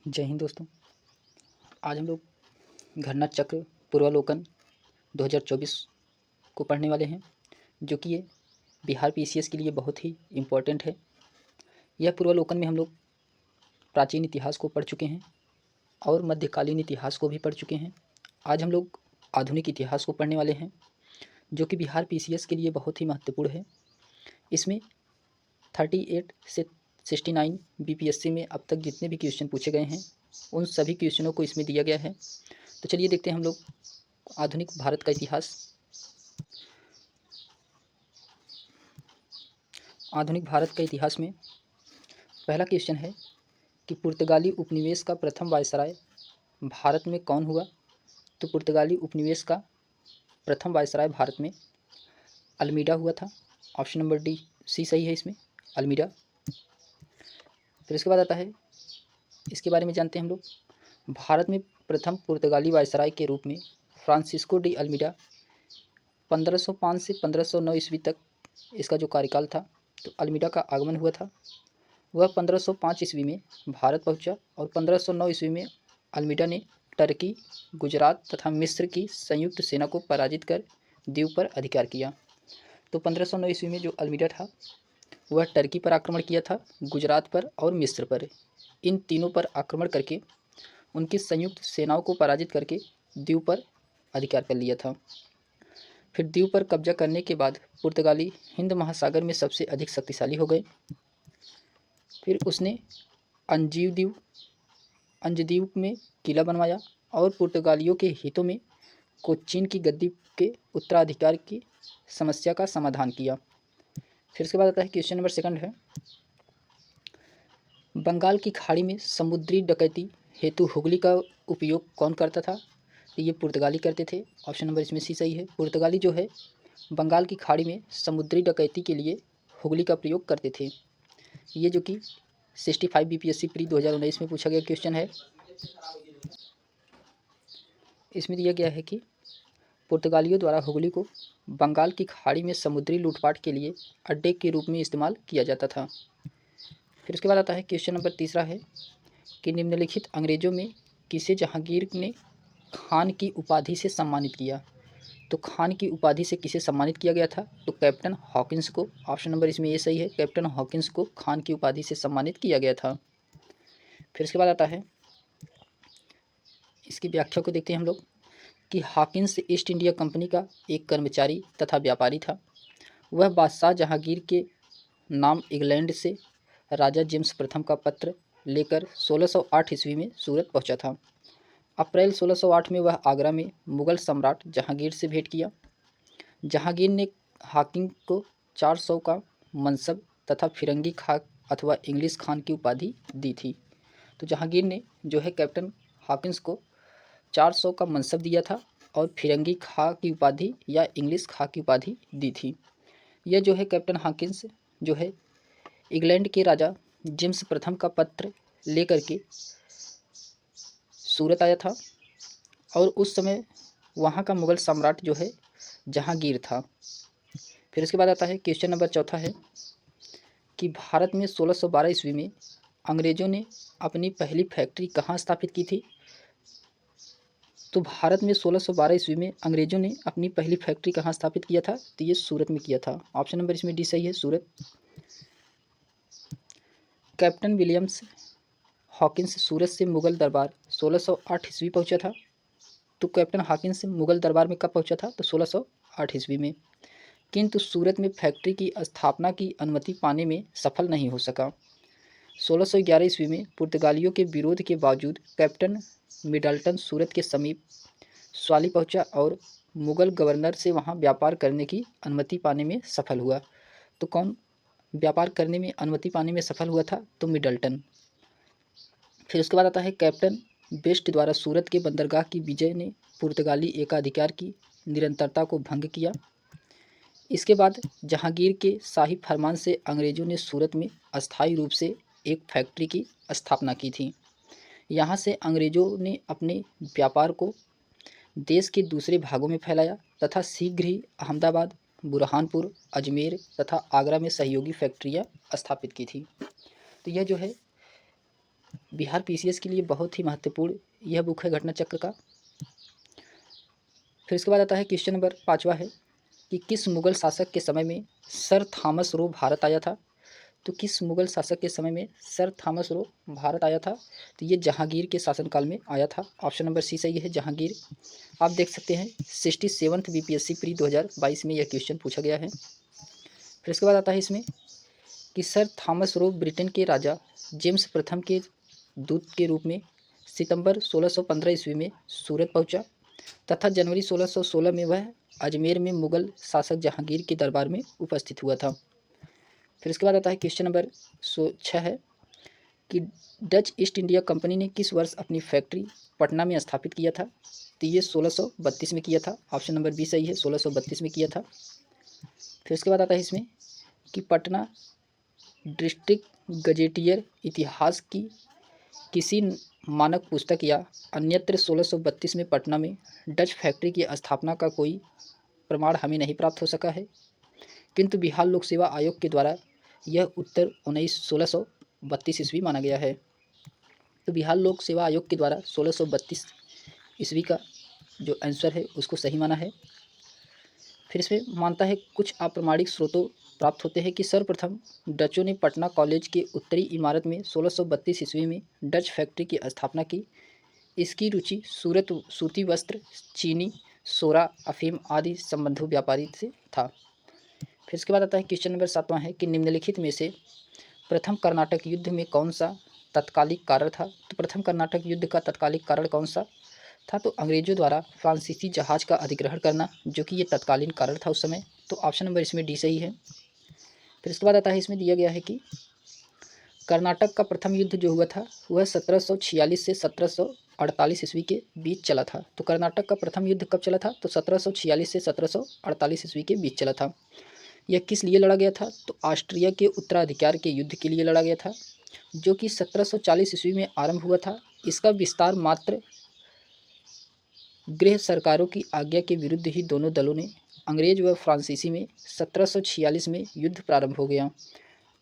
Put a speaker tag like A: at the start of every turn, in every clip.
A: जय हिंद दोस्तों। आज हम लोग घटना चक्र पूर्वावलोकन 2024 को पढ़ने वाले हैं, जो कि ये बिहार पीसीएस के लिए बहुत ही इम्पोर्टेंट है। यह पूर्वावलोकन में हम लोग प्राचीन इतिहास को पढ़ चुके हैं और मध्यकालीन इतिहास को भी पढ़ चुके हैं। आज हम लोग आधुनिक इतिहास को पढ़ने वाले हैं, जो कि बिहार पीसीएस के लिए बहुत ही महत्वपूर्ण है। इसमें 38 से 69 बीपीएससी में अब तक जितने भी क्वेश्चन पूछे गए हैं, उन सभी क्वेश्चनों को इसमें दिया गया है। तो चलिए देखते हैं हम लोग आधुनिक भारत का इतिहास। आधुनिक भारत का इतिहास में पहला क्वेश्चन है कि पुर्तगाली उपनिवेश का प्रथम वायसराय भारत में कौन हुआ। तो पुर्तगाली उपनिवेश का प्रथम वायसराय भारत में अल्मीडा हुआ था। ऑप्शन नंबर डी सी सही है इसमें, अल्मीडा। फिर इसके बाद आता है, इसके बारे में जानते हैं हम लोग। भारत में प्रथम पुर्तगाली वायसराय के रूप में फ्रांसिस्को डी अल्मीडा 1505 से 1509 ईस्वी तक इसका जो कार्यकाल था, तो अल्मीडा का आगमन हुआ था। वह 1505 ईस्वी में भारत पहुंचा और 1509 ईस्वी में अल्मीडा ने टर्की, गुजरात तथा मिस्र की संयुक्त सेना को पराजित कर द्वीप पर अधिकार किया। तो 1509 ईस्वी में जो अल्मीडा था, वह टर्की पर आक्रमण किया था, गुजरात पर और मिस्र पर। इन तीनों पर आक्रमण करके उनकी संयुक्त सेनाओं को पराजित करके द्वीप पर अधिकार कर लिया था। फिर द्वीप पर कब्जा करने के बाद पुर्तगाली हिंद महासागर में सबसे अधिक शक्तिशाली हो गए। फिर उसने अंजदीव में किला बनवाया और पुर्तगालियों के हितों में कोचीन की गद्दी के उत्तराधिकार की समस्या का समाधान किया। फिर उसके बाद आता है क्वेश्चन नंबर सेकंड है, बंगाल की खाड़ी में समुद्री डकैती हेतु हुगली का उपयोग कौन करता था। तो ये पुर्तगाली करते थे। ऑप्शन नंबर इसमें सी सही है। पुर्तगाली जो है बंगाल की खाड़ी में समुद्री डकैती के लिए हुगली का प्रयोग करते थे। ये जो कि 65 बीपीएससी प्री 2019 में पूछा गया क्वेश्चन है। इसमें दिया गया है कि पुर्तगालियों द्वारा हुगली को बंगाल की खाड़ी में समुद्री लूटपाट के लिए अड्डे के रूप में इस्तेमाल किया जाता था। फिर उसके बाद आता है क्वेश्चन नंबर तीसरा है कि निम्नलिखित अंग्रेजों में किसे जहांगीर ने खान की उपाधि से सम्मानित किया। तो खान की उपाधि से किसे सम्मानित किया गया था। तो कैप्टन हॉकिंस को। ऑप्शन नंबर इसमें ये सही है, कैप्टन हॉकिंस को खान की उपाधि से सम्मानित किया गया था। फिर उसके बाद आता है, इसकी व्याख्या को देखते हैं हम लोग कि हॉकिंस ईस्ट इंडिया कंपनी का एक कर्मचारी तथा व्यापारी था। वह बादशाह जहांगीर के नाम इंग्लैंड से राजा जेम्स प्रथम का पत्र लेकर 1608 ईस्वी में सूरत पहुंचा था। अप्रैल 1608 में वह आगरा में मुगल सम्राट जहांगीर से भेंट किया। जहांगीर ने हॉकिंस को 400 का मनसब तथा फिरंगी खां अथवा इंग्लिश खान की उपाधि दी थी। तो जहांगीर ने जो है कैप्टन हॉकिंस को 400 का मनसब दिया था और फिरंगी खां की उपाधि या इंग्लिश खां की उपाधि दी थी। यह जो है कैप्टन हॉकिंस जो है इंग्लैंड के राजा जेम्स प्रथम का पत्र लेकर के सूरत आया था और उस समय वहाँ का मुगल सम्राट जो है जहांगीर था। फिर उसके बाद आता है क्वेश्चन नंबर चौथा है कि भारत में 1612 ईस्वी में अंग्रेज़ों ने अपनी पहली फैक्ट्री कहाँ स्थापित की थी। तो भारत में 1612 ईस्वी में अंग्रेज़ों ने अपनी पहली फैक्ट्री कहाँ स्थापित किया था। तो ये सूरत में किया था। ऑप्शन नंबर इसमें डी सही है, सूरत। कैप्टन विलियम्स हॉकिंस सूरत से मुगल दरबार 1608 ईस्वी पहुंचा था। तो कैप्टन हॉकिंस मुगल दरबार में कब पहुंचा था। तो 1608 ईस्वी में। किंतु सूरत में फैक्ट्री की स्थापना की अनुमति पाने में सफल नहीं हो सका। 1611 ईस्वी में पुर्तगालियों के विरोध के बावजूद कैप्टन मिडल्टन सूरत के समीप स्वाली पहुंचा और मुगल गवर्नर से वहां व्यापार करने की अनुमति पाने में सफल हुआ। तो कौन व्यापार करने में अनुमति पाने में सफल हुआ था। तो मिडल्टन। फिर उसके बाद आता है, कैप्टन बेस्ट द्वारा सूरत के बंदरगाह की विजय ने पुर्तगाली एकाधिकार की निरंतरता को भंग किया। इसके बाद जहांगीर के शाही फरमान से अंग्रेज़ों ने सूरत में अस्थायी रूप से एक फैक्ट्री की स्थापना की थी। यहाँ से अंग्रेज़ों ने अपने व्यापार को देश के दूसरे भागों में फैलाया तथा शीघ्र ही अहमदाबाद, बुरहानपुर, अजमेर तथा आगरा में सहयोगी फैक्ट्रियाँ स्थापित की थी। तो यह जो है बिहार पीसीएस के लिए बहुत ही महत्वपूर्ण यह बुक है घटना चक्र का। फिर इसके बाद आता है क्वेश्चन नंबर 5वां है कि किस मुगल शासक के समय में सर थॉमस रो भारत आया था। तो किस मुगल शासक के समय में सर थॉमस रो भारत आया था। तो ये जहांगीर के शासनकाल में आया था। ऑप्शन नंबर सी सही है, जहांगीर। आप देख सकते हैं 67th बीपीएससी प्री 2022 में यह क्वेश्चन पूछा गया है। फिर इसके बाद आता है इसमें कि सर थॉमस रो ब्रिटेन के राजा जेम्स प्रथम के दूत के रूप में सितंबर 1615 ईस्वी में सूरत पहुंचा तथा जनवरी 1616 में वह अजमेर में मुगल शासक जहांगीर के दरबार में उपस्थित हुआ था। फिर इसके बाद आता है क्वेश्चन नंबर 6 है कि डच ईस्ट इंडिया कंपनी ने किस वर्ष अपनी फैक्ट्री पटना में स्थापित किया था। तो ये 1632 में किया था। ऑप्शन नंबर बी सही है, 1632 में किया था। फिर इसके बाद आता है इसमें कि पटना डिस्ट्रिक्ट गजेटियर इतिहास की किसी मानक पुस्तक या अन्यत्र 1632 में पटना में डच फैक्ट्री की स्थापना का कोई प्रमाण हमें नहीं प्राप्त हो सका है, किंतु बिहार लोक सेवा आयोग के द्वारा यह उत्तर 1632 ईस्वी माना गया है। तो बिहार लोक सेवा आयोग के द्वारा 1632 ईस्वी का जो आंसर है उसको सही माना है। फिर इसमें मानता है कुछ अप्रमाणिक स्रोतों प्राप्त होते हैं कि सर्वप्रथम डचों ने पटना कॉलेज के उत्तरी इमारत में 1632 ईस्वी में डच फैक्ट्री की स्थापना की। इसकी रुचि सूती वस्त्र, चीनी, सोरा, अफीम आदि संबंधों व्यापारी से था। फिर इसके बाद आता है क्वेश्चन नंबर 7वां है कि निम्नलिखित में से प्रथम कर्नाटक युद्ध में कौन सा तत्कालिक कारण था। तो प्रथम कर्नाटक युद्ध का तत्कालिक कारण कौन सा था। तो अंग्रेजों द्वारा फ्रांसीसी जहाज का अधिग्रहण करना, जो कि ये तत्कालीन कारण था उस समय। तो ऑप्शन नंबर इसमें डी सही है। फिर इसके बाद आता है इसमें दिया गया है कि कर्नाटक का प्रथम युद्ध जो हुआ था वह 1746 से 1748 ईस्वी के बीच चला था। तो कर्नाटक का प्रथम युद्ध कब चला था। तो 1746 से 1748 ईस्वी के बीच चला था। यह किस लिए लड़ा गया था। तो ऑस्ट्रिया के उत्तराधिकार के युद्ध के लिए लड़ा गया था, जो कि 1740 ईस्वी में आरंभ हुआ था। इसका विस्तार मात्र गृह सरकारों की आज्ञा के विरुद्ध ही दोनों दलों ने अंग्रेज व फ्रांसीसी में 1746 में युद्ध प्रारंभ हो गया।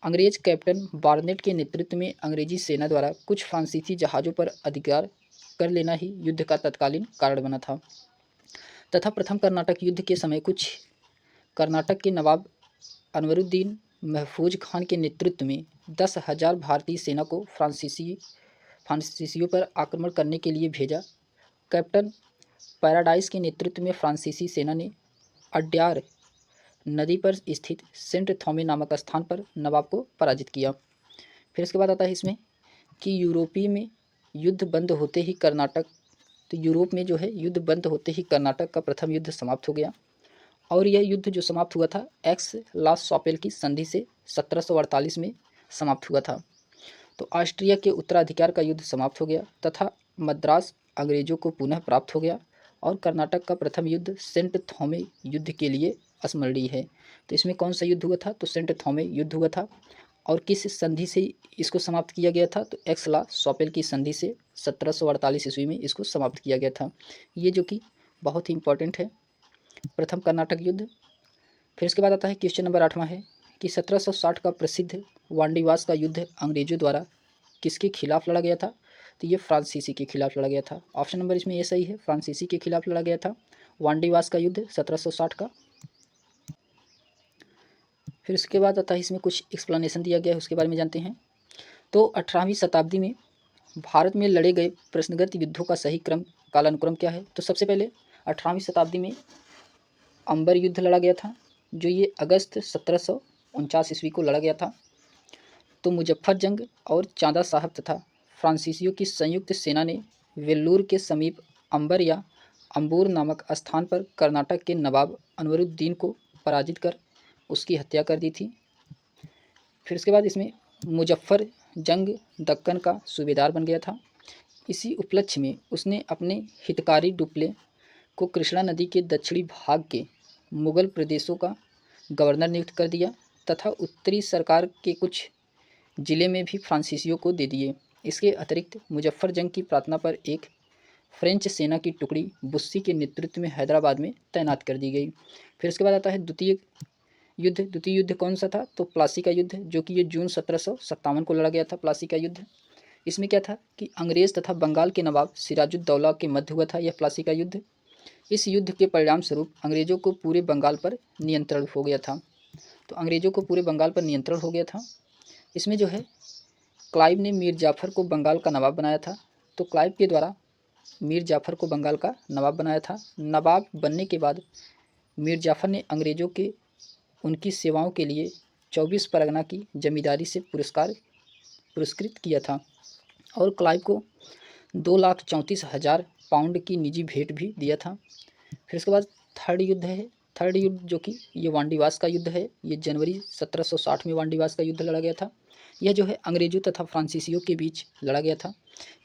A: अंग्रेज कैप्टन बार्नेट के नेतृत्व में अंग्रेजी सेना द्वारा कुछ फ्रांसीसी जहाज़ों पर अधिकार कर लेना ही युद्ध का तत्कालीन कारण बना था तथा प्रथम कर्नाटक युद्ध के समय कुछ कर्नाटक के नवाब अनवरुद्दीन महफूज खान के नेतृत्व में 10,000 भारतीय सेना को फ्रांसीसियों पर आक्रमण करने के लिए भेजा। कैप्टन पैराडाइज के नेतृत्व में फ्रांसीसी सेना ने अड्यार नदी पर स्थित सेंट थॉमे नामक स्थान पर नवाब को पराजित किया। फिर इसके बाद आता है इसमें कि यूरोपीय में युद्ध बंद होते ही कर्नाटक तो यूरोप में जो है युद्ध बंद होते ही कर्नाटक का प्रथम युद्ध समाप्त हो गया और यह युद्ध जो समाप्त हुआ था एक्स ला शॉपेल की संधि से 1748 में समाप्त हुआ था। तो ऑस्ट्रिया के उत्तराधिकार का युद्ध समाप्त हो गया तथा मद्रास अंग्रेजों को पुनः प्राप्त हो गया और कर्नाटक का प्रथम युद्ध सेंट थॉमे युद्ध के लिए स्मरणीय है। तो इसमें कौन सा युद्ध हुआ था। तो सेंट थॉमे युद्ध हुआ था और किस संधि से इसको समाप्त किया गया था। तो एक्स ला शॉपेल की संधि से 1748 ईस्वी में इसको समाप्त किया गया था। ये जो कि बहुत ही इंपॉर्टेंट है, प्रथम कर्नाटक युद्ध। फिर इसके बाद आता है क्वेश्चन नंबर 8वां है कि 1760 का प्रसिद्ध वांडीवास का युद्ध अंग्रेजों द्वारा किसके खिलाफ लड़ा गया था। तो ये फ्रांसीसी के खिलाफ लड़ा गया था। ऑप्शन नंबर इसमें ये सही है, फ्रांसीसी के खिलाफ लड़ा गया था वांडीवास का युद्ध 1760 का। फिर इसके बाद आता है इसमें कुछ एक्सप्लेनेशन दिया गया है, उसके बारे में जानते हैं। तो 18वीं शताब्दी में भारत में लड़े गए प्रश्नगत युद्धों का सही कालानुक्रम क्या है। तो सबसे पहले 18वीं शताब्दी में अंबर युद्ध लड़ा गया था, जो ये अगस्त 1749 ईस्वी को लड़ा गया था। तो मुजफ्फर जंग और चांदा साहब तथा फ्रांसीसियों की संयुक्त सेना ने वेल्लूर के समीप अंबर या अंबूर नामक स्थान पर कर्नाटक के नवाब अनवरुद्दीन को पराजित कर उसकी हत्या कर दी थी। फिर इसके बाद इसमें मुजफ्फर जंग दक्कन का सूबेदार बन गया था। इसी उपलक्ष्य में उसने अपने हितकारी डुप्ले को कृष्णा नदी के दक्षिणी भाग के मुगल प्रदेशों का गवर्नर नियुक्त कर दिया तथा उत्तरी सरकार के कुछ ज़िले में भी फ्रांसीसियों को दे दिए। इसके अतिरिक्त मुजफ्फर जंग की प्रार्थना पर एक फ्रेंच सेना की टुकड़ी बुस्सी के नेतृत्व में हैदराबाद में तैनात कर दी गई। फिर उसके बाद आता है द्वितीय युद्ध कौन सा था। तो प्लासी का युद्ध, जो कि ये जून 1757 को लड़ा गया था। प्लासी का युद्ध इसमें क्या था कि अंग्रेज़ तथा बंगाल के नवाब सिराजुद्दौला के मध्य हुआ था यह प्लासी का युद्ध। इस युद्ध के परिणाम स्वरूप अंग्रेज़ों को पूरे बंगाल पर नियंत्रण हो गया था। तो अंग्रेज़ों को पूरे बंगाल पर नियंत्रण हो गया था। इसमें जो है क्लाइव ने मीर जाफ़र को बंगाल का नवाब बनाया था। तो क्लाइव के द्वारा मीर जाफ़र को बंगाल का नवाब बनाया था। नवाब बनने के बाद मीर जाफ़र ने अंग्रेज़ों के उनकी सेवाओं के लिए 24 परगना की जमींदारी से पुरस्कृत किया था और क्लाइव को 2,34,000 पाउंड की निजी भेंट भी दिया था। फिर उसके बाद थर्ड युद्ध जो कि ये वांडीवास का युद्ध है। ये जनवरी 1760 में वांडीवास का युद्ध लड़ा गया था। यह जो है अंग्रेज़ों तथा फ्रांसीसियों के बीच लड़ा गया था।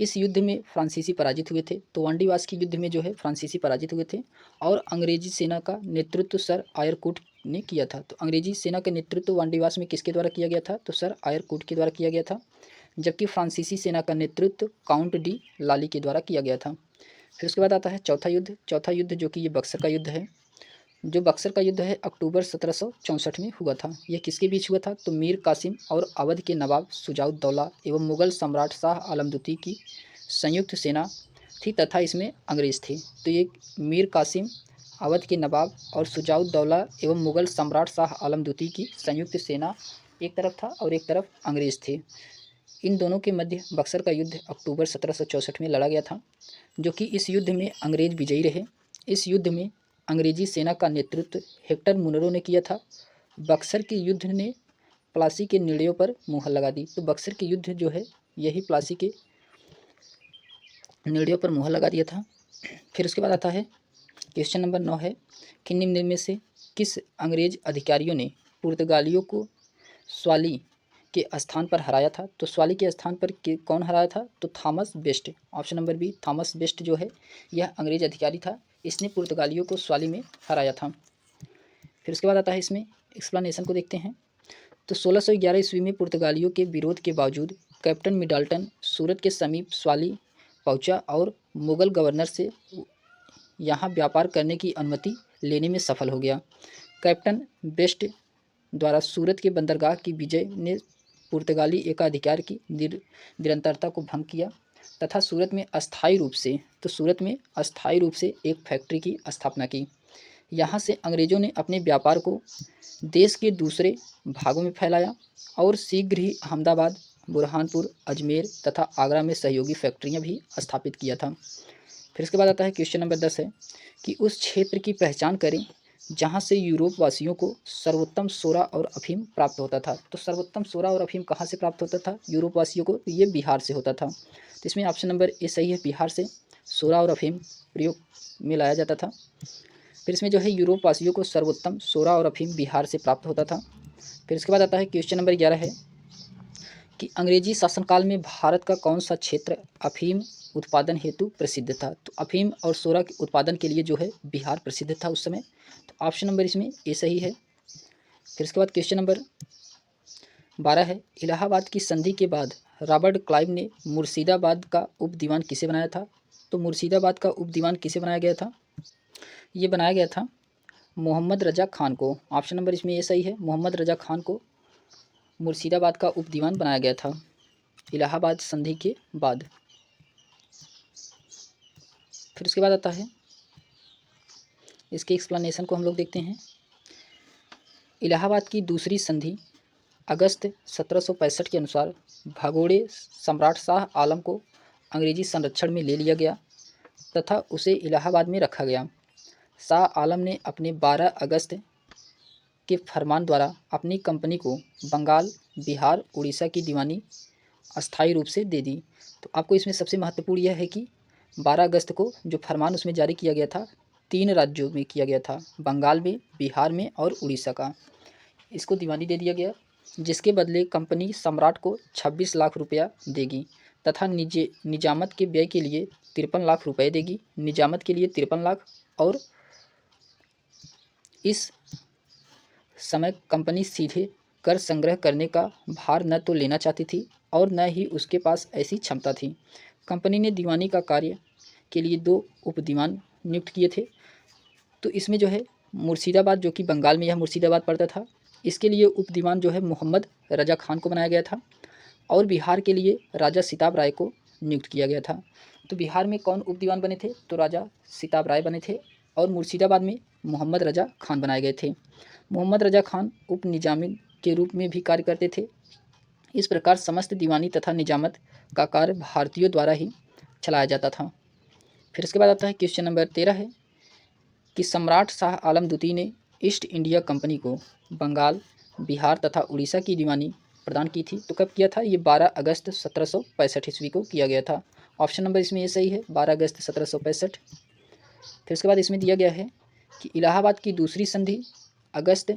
A: इस युद्ध में फ्रांसीसी पराजित हुए थे। तो वांडीवास के युद्ध में जो है फ्रांसीसी पराजित हुए थे और अंग्रेजी सेना का नेतृत्व सर आयरकूट ने किया था। तो अंग्रेजी सेना का नेतृत्व वांडीवास में किसके द्वारा किया गया था? तो सर आयरकूट के द्वारा किया गया था, जबकि फ्रांसीसी सेना का नेतृत्व काउंट डी लाली के द्वारा किया गया था। फिर उसके बाद आता है चौथा युद्ध जो कि ये बक्सर का युद्ध है। जो बक्सर का युद्ध है अक्टूबर 1764 में हुआ था। यह किसके बीच हुआ था? तो मीर कासिम और अवध के नवाब शुजाउद्दौला एवं मुगल सम्राट शाह आलम द्वितीय की संयुक्त सेना थी तथा इसमें अंग्रेज़ थे। तो ये मीर कासिम, अवध के नवाब और शुजाउद्दौला एवं मुगल सम्राट शाह आलम द्वितीय की संयुक्त सेना एक तरफ था और एक तरफ अंग्रेज़ थे। इन दोनों के मध्य बक्सर का युद्ध अक्टूबर 1764 में लड़ा गया था, जो कि इस युद्ध में अंग्रेज़ विजयी रहे। इस युद्ध में अंग्रेजी सेना का नेतृत्व हेक्टर मुनरो ने किया था। बक्सर के युद्ध ने प्लासी के निर्णयों पर मुहर लगा दी। तो बक्सर के युद्ध जो है यही प्लासी के निर्णयों पर मुहर लगा दिया था। फिर उसके बाद आता है क्वेश्चन नंबर 9 है कि निम्न में से किस अंग्रेज अधिकारियों ने पुर्तगालियों को स्वाली के स्थान पर हराया था? तो स्वाली के स्थान पर कौन हराया था? तो Thomas Best. Option number B, Thomas Best जो है यह अंग्रेज अधिकारी था। इसने पुर्तगालियों को स्वाली में हराया था। फिर उसके बाद आता है इसमें एक्सप्लेनेशन को देखते हैं। तो 1611 ईस्वी में पुर्तगालियों के विरोध के बावजूद कैप्टन मिडल्टन सूरत के समीप स्वाली पहुंचा और मुगल गवर्नर से यहाँ व्यापार करने की अनुमति लेने में सफल हो गया। कैप्टन बेस्ट द्वारा सूरत के बंदरगाह की विजय ने पुर्तगाली एकाधिकार की निरंतरता को भंग किया तथा सूरत में अस्थायी रूप से एक फैक्ट्री की स्थापना की। यहाँ से अंग्रेज़ों ने अपने व्यापार को देश के दूसरे भागों में फैलाया और शीघ्र ही अहमदाबाद, बुरहानपुर, अजमेर तथा आगरा में सहयोगी फैक्ट्रियाँ भी स्थापित किया था। फिर इसके बाद आता है क्वेश्चन नंबर 10 है कि उस क्षेत्र की पहचान करें जहाँ से यूरोप वासियों को सर्वोत्तम सोरा और अफीम प्राप्त होता था। तो सर्वोत्तम सोरा और अफीम कहाँ से प्राप्त होता था यूरोप वासियों को? ये बिहार से होता था। तो इसमें ऑप्शन नंबर ए सही है, बिहार से सोरा और अफीम प्रयोग में लाया जाता था। फिर इसमें जो है यूरोप वासियों को सर्वोत्तम सोरा और अफीम बिहार से प्राप्त होता था। फिर इसके बाद आता है क्वेश्चन नंबर 11 है कि अंग्रेजी शासनकाल में भारत का कौन सा क्षेत्र अफीम उत्पादन हेतु प्रसिद्ध था? तो अफीम और सोरा के उत्पादन के लिए जो है बिहार प्रसिद्ध था उस समय। तो ऑप्शन नंबर इसमें ए सही है। फिर इसके बाद क्वेश्चन नंबर 12 है इलाहाबाद की संधि के बाद रॉबर्ट क्लाइव ने मुर्शिदाबाद का उप दीवान किसे बनाया था? तो मुर्शिदाबाद का उप दीवान किसे बनाया गया था? ये बनाया गया था मोहम्मद रजा खान को। ऑप्शन नंबर इसमें ये सही है, मोहम्मद रजा खान को मुर्शिदाबाद का उप दीवान बनाया गया था इलाहाबाद संधि के बाद। फिर उसके बाद आता है इसके एक्सप्लेनेशन को हम लोग देखते हैं। इलाहाबाद की दूसरी संधि अगस्त 1765 के अनुसार भगोड़े सम्राट शाह आलम को अंग्रेजी संरक्षण में ले लिया गया तथा उसे इलाहाबाद में रखा गया। शाह आलम ने अपने 12 अगस्त के फरमान द्वारा अपनी कंपनी को बंगाल, बिहार, उड़ीसा की दीवानी अस्थायी रूप से दे दी। तो आपको इसमें सबसे महत्वपूर्ण यह है कि 12 अगस्त को जो फरमान उसमें जारी किया गया था 3 राज्यों में किया गया था, बंगाल में, बिहार में और उड़ीसा का। इसको दीवानी दे दिया गया जिसके बदले कंपनी सम्राट को 26 लाख रुपया देगी तथा निजामत के व्यय के लिए 53 लाख रुपये देगी। निजामत के लिए 53 लाख और इस समय कंपनी सीधे कर संग्रह करने का भार न तो लेना चाहती थी और न ही उसके पास ऐसी क्षमता थी। कंपनी ने दीवानी का कार्य के लिए 2 उप दीवान नियुक्त किए थे। तो इसमें जो है मुर्शिदाबाद जो कि बंगाल में यह मुर्शिदाबाद पड़ता था, इसके लिए उप दीवान जो है मोहम्मद रजा खान को बनाया गया था और बिहार के लिए राजा सिताब राय को नियुक्त किया गया था। तो बिहार में कौन उप दीवान बने थे? तो राजा सिताब राय बने थे। और मुर्शिदाबाद में मोहम्मद रजा खान बनाए गए थे। मोहम्मद रजा खान उप निजामिन के रूप में भी कार्य करते थे। इस प्रकार समस्त दीवानी तथा निजामत का कार्य भारतीयों द्वारा ही चलाया जाता था। फिर इसके बाद आता है क्वेश्चन नंबर 13 है कि सम्राट शाह आलम द्वितीय ने ईस्ट इंडिया कंपनी को बंगाल, बिहार तथा उड़ीसा की दीवानी प्रदान की थी। तो कब किया था? ये 12 अगस्त 1765 ईस्वी को किया गया था। ऑप्शन नंबर इसमें ये सही है, 12 अगस्त 1765। फिर उसके बाद इसमें दिया गया है कि इलाहाबाद की दूसरी संधि अगस्त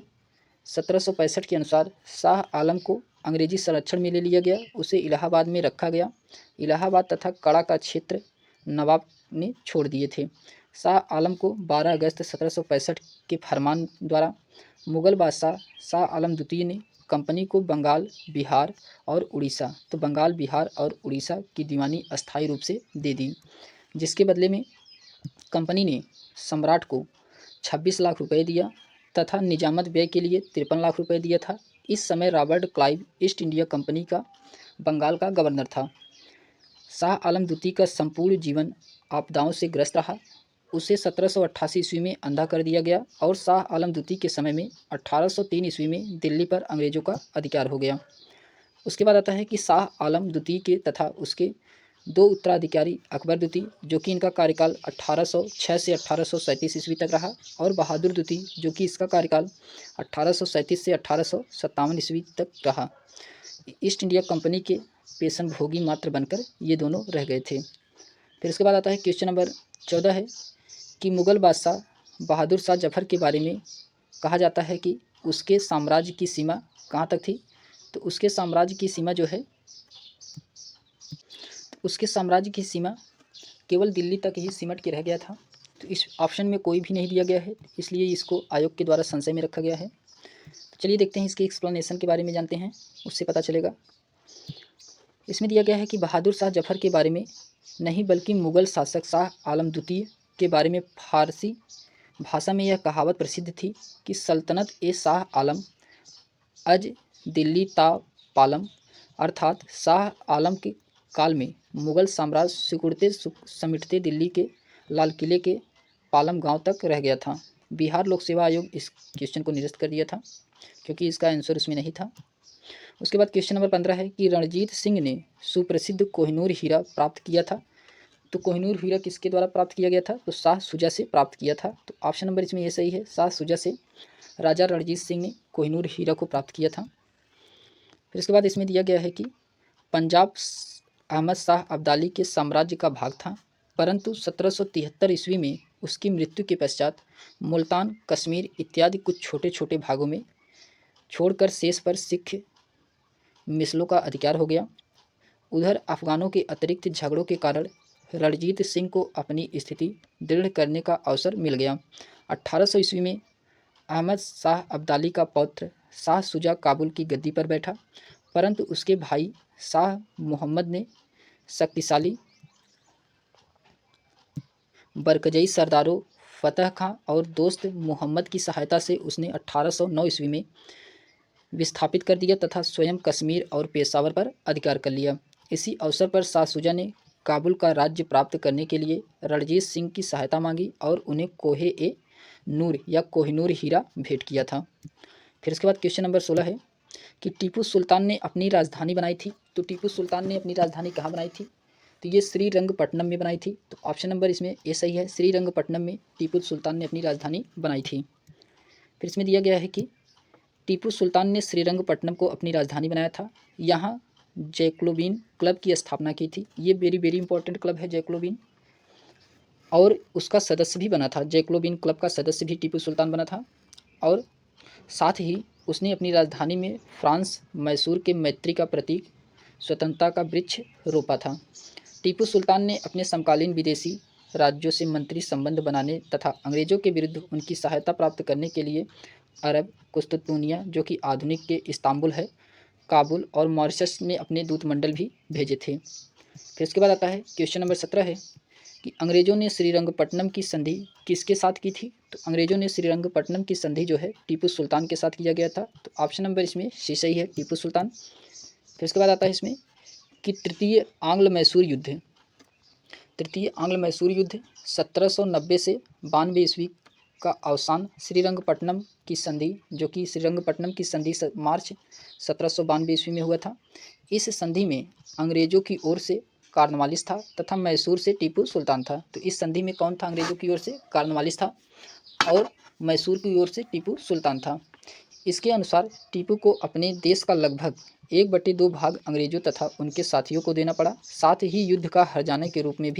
A: 1765 के अनुसार शाह आलम को अंग्रेजी संरक्षण में ले लिया गया, उसे इलाहाबाद में रखा गया। इलाहाबाद तथा कड़ा का क्षेत्र नवाब ने छोड़ दिए थे। शाह आलम को 12 अगस्त 1765 के फरमान द्वारा मुगल बादशाह शाह आलम द्वितीय ने कंपनी को बंगाल, बिहार और उड़ीसा, तो बंगाल, बिहार और उड़ीसा की दीवानी अस्थायी रूप से दे दी, जिसके बदले में कंपनी ने सम्राट को 26 लाख रुपए दिया तथा निजामत व्यय के लिए 53 लाख रुपए दिया था। इस समय Robert Clive east India company का बंगाल का गवर्नर था। शाह आलम द्वितीय का संपूर्ण जीवन आपदाओं से ग्रस्त रहा। उसे 1788 ईस्वी में अंधा कर दिया गया और शाह आलम द्वितीय के समय में 1803 ईस्वी में दिल्ली पर अंग्रेजों का अधिकार हो गया। उसके बाद आता है कि शाह आलम द्वितीय के तथा उसके दो उत्तराधिकारी अकबर द्वितीय, जो कि इनका कार्यकाल 1806 से 1837 ईस्वी तक रहा, और बहादुर द्वितीय, जो कि इसका कार्यकाल 1837 से 1857 ईस्वी तक रहा। ईस्ट इंडिया कंपनी के पेशन भोगी मात्र बनकर ये दोनों रह गए थे। फिर उसके बाद आता है क्वेश्चन नंबर 14 है कि मुग़ल बादशाह बहादुर शाह जफ़र के बारे में कहा जाता है कि उसके साम्राज्य की सीमा कहाँ तक थी? तो उसके साम्राज्य की सीमा जो है, उसके साम्राज्य की सीमा केवल दिल्ली तक ही सिमट के रह गया था। तो इस ऑप्शन में कोई भी नहीं दिया गया है, इसलिए इसको आयोग के द्वारा संशय में रखा गया है। तो चलिए देखते हैं इसके एक्सप्लेनेशन के बारे में, जानते हैं, उससे पता चलेगा। इसमें दिया गया है कि बहादुर शाह जफ़र के बारे में नहीं बल्कि मुग़ल शासक शाह आलम द्वितीय के बारे में फारसी भाषा में यह कहावत प्रसिद्ध थी कि सल्तनत ए शाह आलम अज दिल्ली ता पालम, अर्थात शाह आलम के काल में मुग़ल साम्राज्य सिकुड़ते समिटते दिल्ली के लाल किले के पालम गांव तक रह गया था। बिहार लोक सेवा आयोग इस क्वेश्चन को निरस्त कर दिया था क्योंकि इसका आंसर उसमें नहीं था। उसके बाद क्वेश्चन नंबर 15 है कि रणजीत सिंह ने सुप्रसिद्ध कोहिनूर हीरा प्राप्त किया था। तो कोहिनूर हीरा किसके द्वारा प्राप्त किया गया था? तो शाह शुजा से प्राप्त किया था। तो ऑप्शन नंबर इसमें ये सही है, शाह शुजा से राजा रणजीत सिंह ने कोहिनूर हीरा को प्राप्त किया था। फिर इसके बाद इसमें दिया गया है कि पंजाब अहमद शाह अब्दाली के साम्राज्य का भाग था, परंतु 1773 ईस्वी में उसकी मृत्यु के पश्चात मुल्तान, कश्मीर इत्यादि कुछ छोटे छोटे भागों में छोड़कर शेष पर सिख मिसलों का अधिकार हो गया। उधर अफगानों के अतिरिक्त झगड़ों के कारण रणजीत सिंह को अपनी स्थिति दृढ़ करने का अवसर मिल गया। 1800 ईस्वी में अहमद शाह अब्दाली का पौत्र शाह शुजा काबुल की गद्दी पर बैठा, परंतु उसके भाई शाह मोहम्मद ने शक्तिशाली बरकजई सरदारों फतह खां और दोस्त मोहम्मद की सहायता से उसने 1809 ईस्वी में विस्थापित कर दिया तथा स्वयं कश्मीर और पेशावर पर अधिकार कर लिया। इसी अवसर पर शाह शुजा ने काबुल का राज्य प्राप्त करने के लिए रणजीत सिंह की सहायता मांगी और उन्हें कोहे ए नूर या कोहिनूर हीरा भेंट किया था। फिर इसके बाद क्वेश्चन नंबर 16 है कि टीपू सुल्तान ने अपनी राजधानी बनाई थी। तो टीपू सुल्तान ने अपनी राजधानी कहाँ बनाई थी? तो ये श्रीरंगपट्टनम में बनाई थी। तो ऑप्शन नंबर इसमें ए सही है, श्रीरंगपट्टनम में टीपू सुल्तान ने अपनी राजधानी बनाई थी। फिर इसमें दिया गया है कि टीपू सुल्तान ने श्रीरंगपट्टनम को अपनी राजधानी बनाया था। यहाँ जैकोबिन क्लब की स्थापना की थी। ये वेरी वेरी इंपॉर्टेंट क्लब है जैकोबिन, और उसका सदस्य भी बना था। जैकोबिन क्लब का सदस्य भी टीपू सुल्तान बना था, और साथ ही उसने अपनी राजधानी में फ्रांस मैसूर के मैत्री का प्रतीक स्वतंत्रता का वृक्ष रोपा था। टीपू सुल्तान ने अपने समकालीन विदेशी राज्यों से मंत्री संबंध बनाने तथा अंग्रेजों के विरुद्ध उनकी सहायता प्राप्त करने के लिए अरब, कुस्तुनतुनिया जो कि आधुनिक के इस्तांबुल है, काबुल और मॉरिशस में अपने दूतमंडल भी भेजे थे। फिर इसके बाद आता है क्वेश्चन नंबर 17 है कि अंग्रेजों ने श्रीरंगपट्टनम की संधि किसके साथ की थी? तो अंग्रेजों ने श्रीरंगपट्टनम की संधि जो है टीपू सुल्तान के साथ किया गया था। तो ऑप्शन नंबर इसमें सी सही है, टीपू सुल्तान। फिर इसके बाद आता है इसमें कि तृतीय आंग्ल मैसूर युद्ध। तृतीय आंग्ल मैसूर युद्ध 1790 से 92 ईस्वी का अवसान श्रीरंगपट्टनम की संधि, जो कि श्रीरंगपट्टनम की संधि मार्च 1792 ईस्वी में हुआ था। इस संधि में अंग्रेजों की ओर से कार्नवालिस था तथा मैसूर से टीपू सुल्तान था। तो इस संधि में कौन था अंग्रेजों की ओर से? कार्नवालिस था और मैसूर की ओर से टीपू सुल्तान था। इसके अनुसार टीपू को अपने देश का लगभग 1/2 भाग अंग्रेजों तथा उनके साथियों को देना पड़ा। साथ ही युद्ध का हर्जाने के रूप में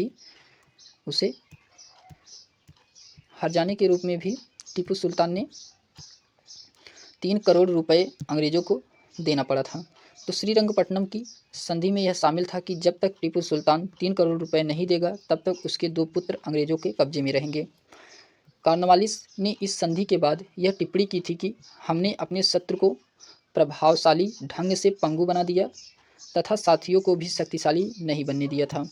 A: भी टीपू सुल्तान ने 3 करोड़ रुपए अंग्रेजों को देना पड़ा था। तो श्रीरंगपट्टनम की संधि में यह शामिल था कि जब तक टीपू सुल्तान 3 करोड़ रुपए नहीं देगा तब तक उसके 2 पुत्र अंग्रेजों के कब्जे में रहेंगे। कार्नवालिस ने इस संधि के बाद यह टिप्पणी की थी कि हमने अपने शत्रु को प्रभावशाली ढंग से पंगु बना दिया तथा साथियों को भी शक्तिशाली नहीं बनने दिया था।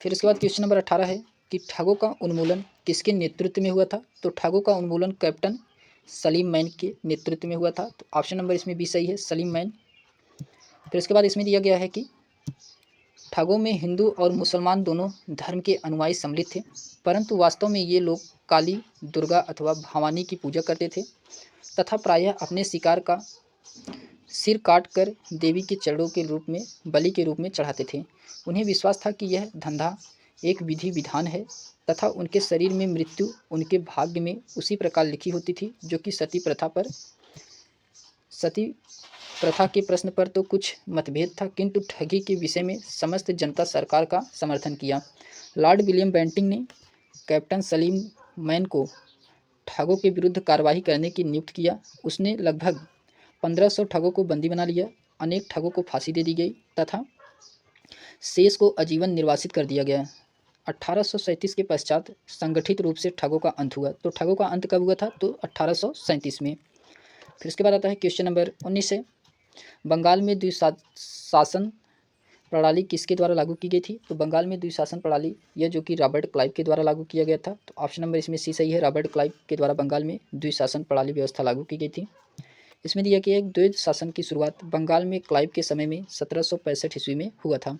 A: फिर उसके बाद क्वेश्चन नंबर 18 है कि ठगों का उन्मूलन किसके नेतृत्व में हुआ था? तो ठगों का उन्मूलन कैप्टन सलीम मैन के नेतृत्व में हुआ था। तो ऑप्शन नंबर इसमें बी सही है, सलीम मैन। फिर उसके बाद इसमें दिया गया है कि ठगों में हिंदू और मुसलमान दोनों धर्म के अनुयायी सम्मिलित थे, परंतु वास्तव में ये लोग काली, दुर्गा अथवा भवानी की पूजा करते थे तथा प्रायः अपने शिकार का सिर काट कर देवी के चरणों के रूप में बलि के रूप में चढ़ाते थे। उन्हें विश्वास था कि यह धंधा एक विधि विधान है तथा उनके शरीर में मृत्यु उनके भाग्य में उसी प्रकार लिखी होती थी, जो कि सती प्रथा के प्रश्न पर तो कुछ मतभेद था, किंतु ठगी के विषय में समस्त जनता सरकार का समर्थन किया। लॉर्ड विलियम बेंटिंक ने कैप्टन सलीम मैन को ठगों के विरुद्ध कार्रवाई करने की नियुक्त किया। उसने लगभग 1500 ठगों को बंदी बना लिया, अनेक ठगों को फांसी दे दी गई तथा शेष को आजीवन निर्वासित कर दिया गया। 1837 के पश्चात संगठित रूप से ठगों का अंत हुआ। तो ठगों का अंत कब हुआ था? तो 1837 में। फिर इसके बाद आता है क्वेश्चन नंबर 19 है, बंगाल में द्विशासन प्रणाली किसके द्वारा लागू की गई थी? तो बंगाल में द्विशासन प्रणाली यह जो कि रॉबर्ट क्लाइव के द्वारा लागू किया गया था। तो ऑप्शन नंबर इसमें सी सही है, रॉबर्ट क्लाइव के द्वारा बंगाल में द्विशासन प्रणाली व्यवस्था लागू की गई थी। इसमें दिया गया एक द्वैध शासन की शुरुआत बंगाल में क्लाइव के समय में 1765 ईस्वी में हुआ था।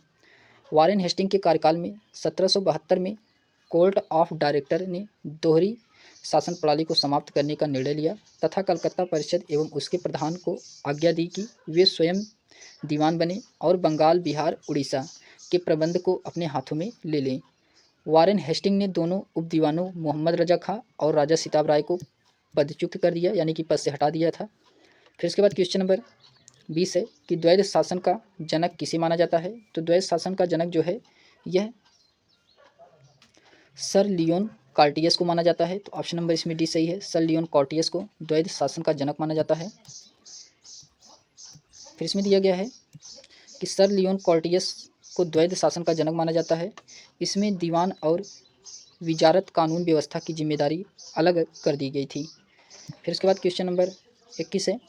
A: वारेन हेस्टिंग के कार्यकाल में 1772 में कोर्ट ऑफ डायरेक्टर ने दोहरी शासन प्रणाली को समाप्त करने का निर्णय लिया तथा कलकत्ता परिषद एवं उसके प्रधान को आज्ञा दी कि वे स्वयं दीवान बने और बंगाल, बिहार, उड़ीसा के प्रबंध को अपने हाथों में ले लें। वारेन हेस्टिंग ने दोनों उप दीवानों मोहम्मद रजा खां और राजा सिताब राय को पदच्युत कर दिया, यानी कि पद से हटा दिया था। फिर इसके बाद क्वेश्चन नंबर 20 है कि द्वैध शासन का जनक किसे माना जाता है? तो द्वैध शासन का जनक जो है यह सर लियोन कॉर्टियस को माना जाता है। तो ऑप्शन नंबर इसमें डी सही है, सर लियोन कॉर्टियस को द्वैध शासन का जनक माना जाता है। फिर इसमें दिया गया है कि सर लियोन कॉर्टियस को द्वैध शासन का जनक माना जाता है। इसमें दीवान और विजारत कानून व्यवस्था की जिम्मेदारी अलग कर दी गई थी। फिर उसके बाद क्वेश्चन नंबर 21 है,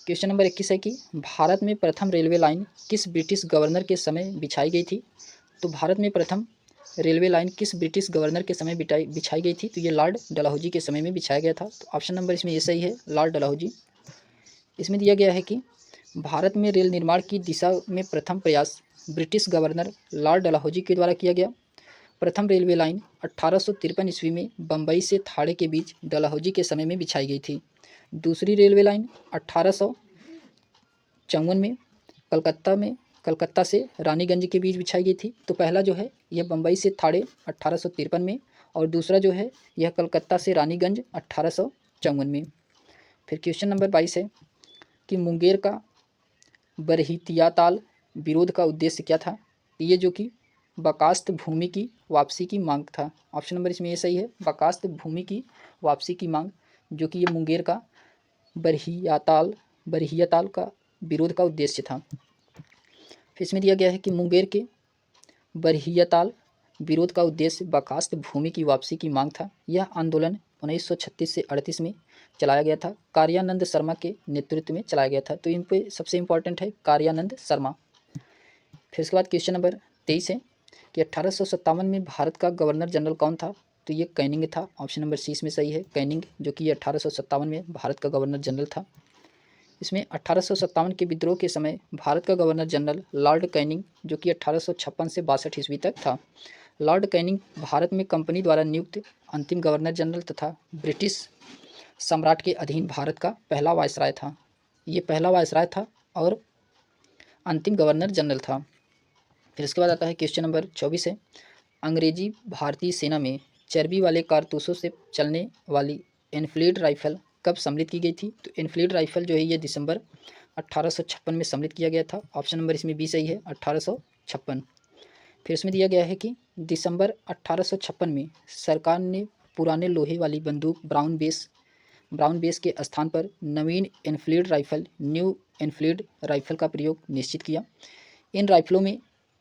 A: क्वेश्चन नंबर 21 है कि भारत में प्रथम रेलवे लाइन किस ब्रिटिश गवर्नर के समय बिछाई गई थी? तो भारत में प्रथम रेलवे लाइन किस ब्रिटिश गवर्नर के समय बिछाई गई थी? तो ये लॉर्ड डलहौजी के समय में बिछाया गया था। तो ऑप्शन नंबर इसमें ये सही है, लॉर्ड डलहौजी। इसमें दिया गया है कि भारत में रेल निर्माण की दिशा में प्रथम प्रयास ब्रिटिश गवर्नर लॉर्ड डलहौजी के द्वारा किया गया। प्रथम रेलवे लाइन 1853 ईस्वी में बम्बई से थाड़े के बीच डलहौजी के समय में बिछाई गई थी। दूसरी रेलवे लाइन 1854 में कलकत्ता से रानीगंज के बीच बिछाई गई थी। तो पहला जो है यह बम्बई से थाड़े 1853 में और दूसरा जो है यह कलकत्ता से रानीगंज 1854 में। फिर क्वेश्चन नंबर 22 है कि मुंगेर का बरहितियाताल विरोध का उद्देश्य क्या था? ये जो कि बकास्त भूमि की वापसी की मांग था। ऑप्शन नंबर इसमें ये सही है, बकास्त भूमि की वापसी की मांग, जो कि ये मुंगेर का बरहियाताल का विरोध का उद्देश्य था। फिर इसमें दिया गया है कि मुंगेर के बरहियाताल विरोध का उद्देश्य बकास्त भूमि की वापसी की मांग था। यह आंदोलन 1936 से 38 में चलाया गया था, कार्यानंद शर्मा के नेतृत्व में चलाया गया था। तो इन पे सबसे इम्पोर्टेंट है कार्यानंद शर्मा। फिर उसके बाद क्वेश्चन नंबर 23 है कि 1857 में भारत का गवर्नर जनरल कौन था? तो ये कैनिंग था। ऑप्शन नंबर सी इसमें सही है, कैनिंग, जो कि 1857 में भारत का गवर्नर जनरल था। इसमें 1857 के विद्रोह के समय भारत का गवर्नर जनरल लॉर्ड कैनिंग, जो कि 1856 से 62 ईस्वी तक था। लॉर्ड कैनिंग भारत में कंपनी द्वारा नियुक्त अंतिम गवर्नर जनरल तथा ब्रिटिश सम्राट के अधीन भारत का पहला वायसराय था। ये पहला वायसराय था और अंतिम गवर्नर जनरल था। फिर इसके बाद आता है क्वेश्चन नंबर 24 है, अंग्रेजी भारतीय सेना में चर्बी वाले कारतूसों से चलने वाली एनफील्ड राइफल कब सम्मिलित की गई थी? तो एनफील्ड राइफल जो है ये दिसंबर 1856 में सम्मिलित किया गया था। ऑप्शन नंबर इसमें बी सही है, 1856। फिर इसमें दिया गया है कि दिसंबर 1856 में सरकार ने पुराने लोहे वाली बंदूक ब्राउन बेस के स्थान पर नवीन Enfield rifle new Enfield rifle का प्रयोग निश्चित किया। इन राइफलों में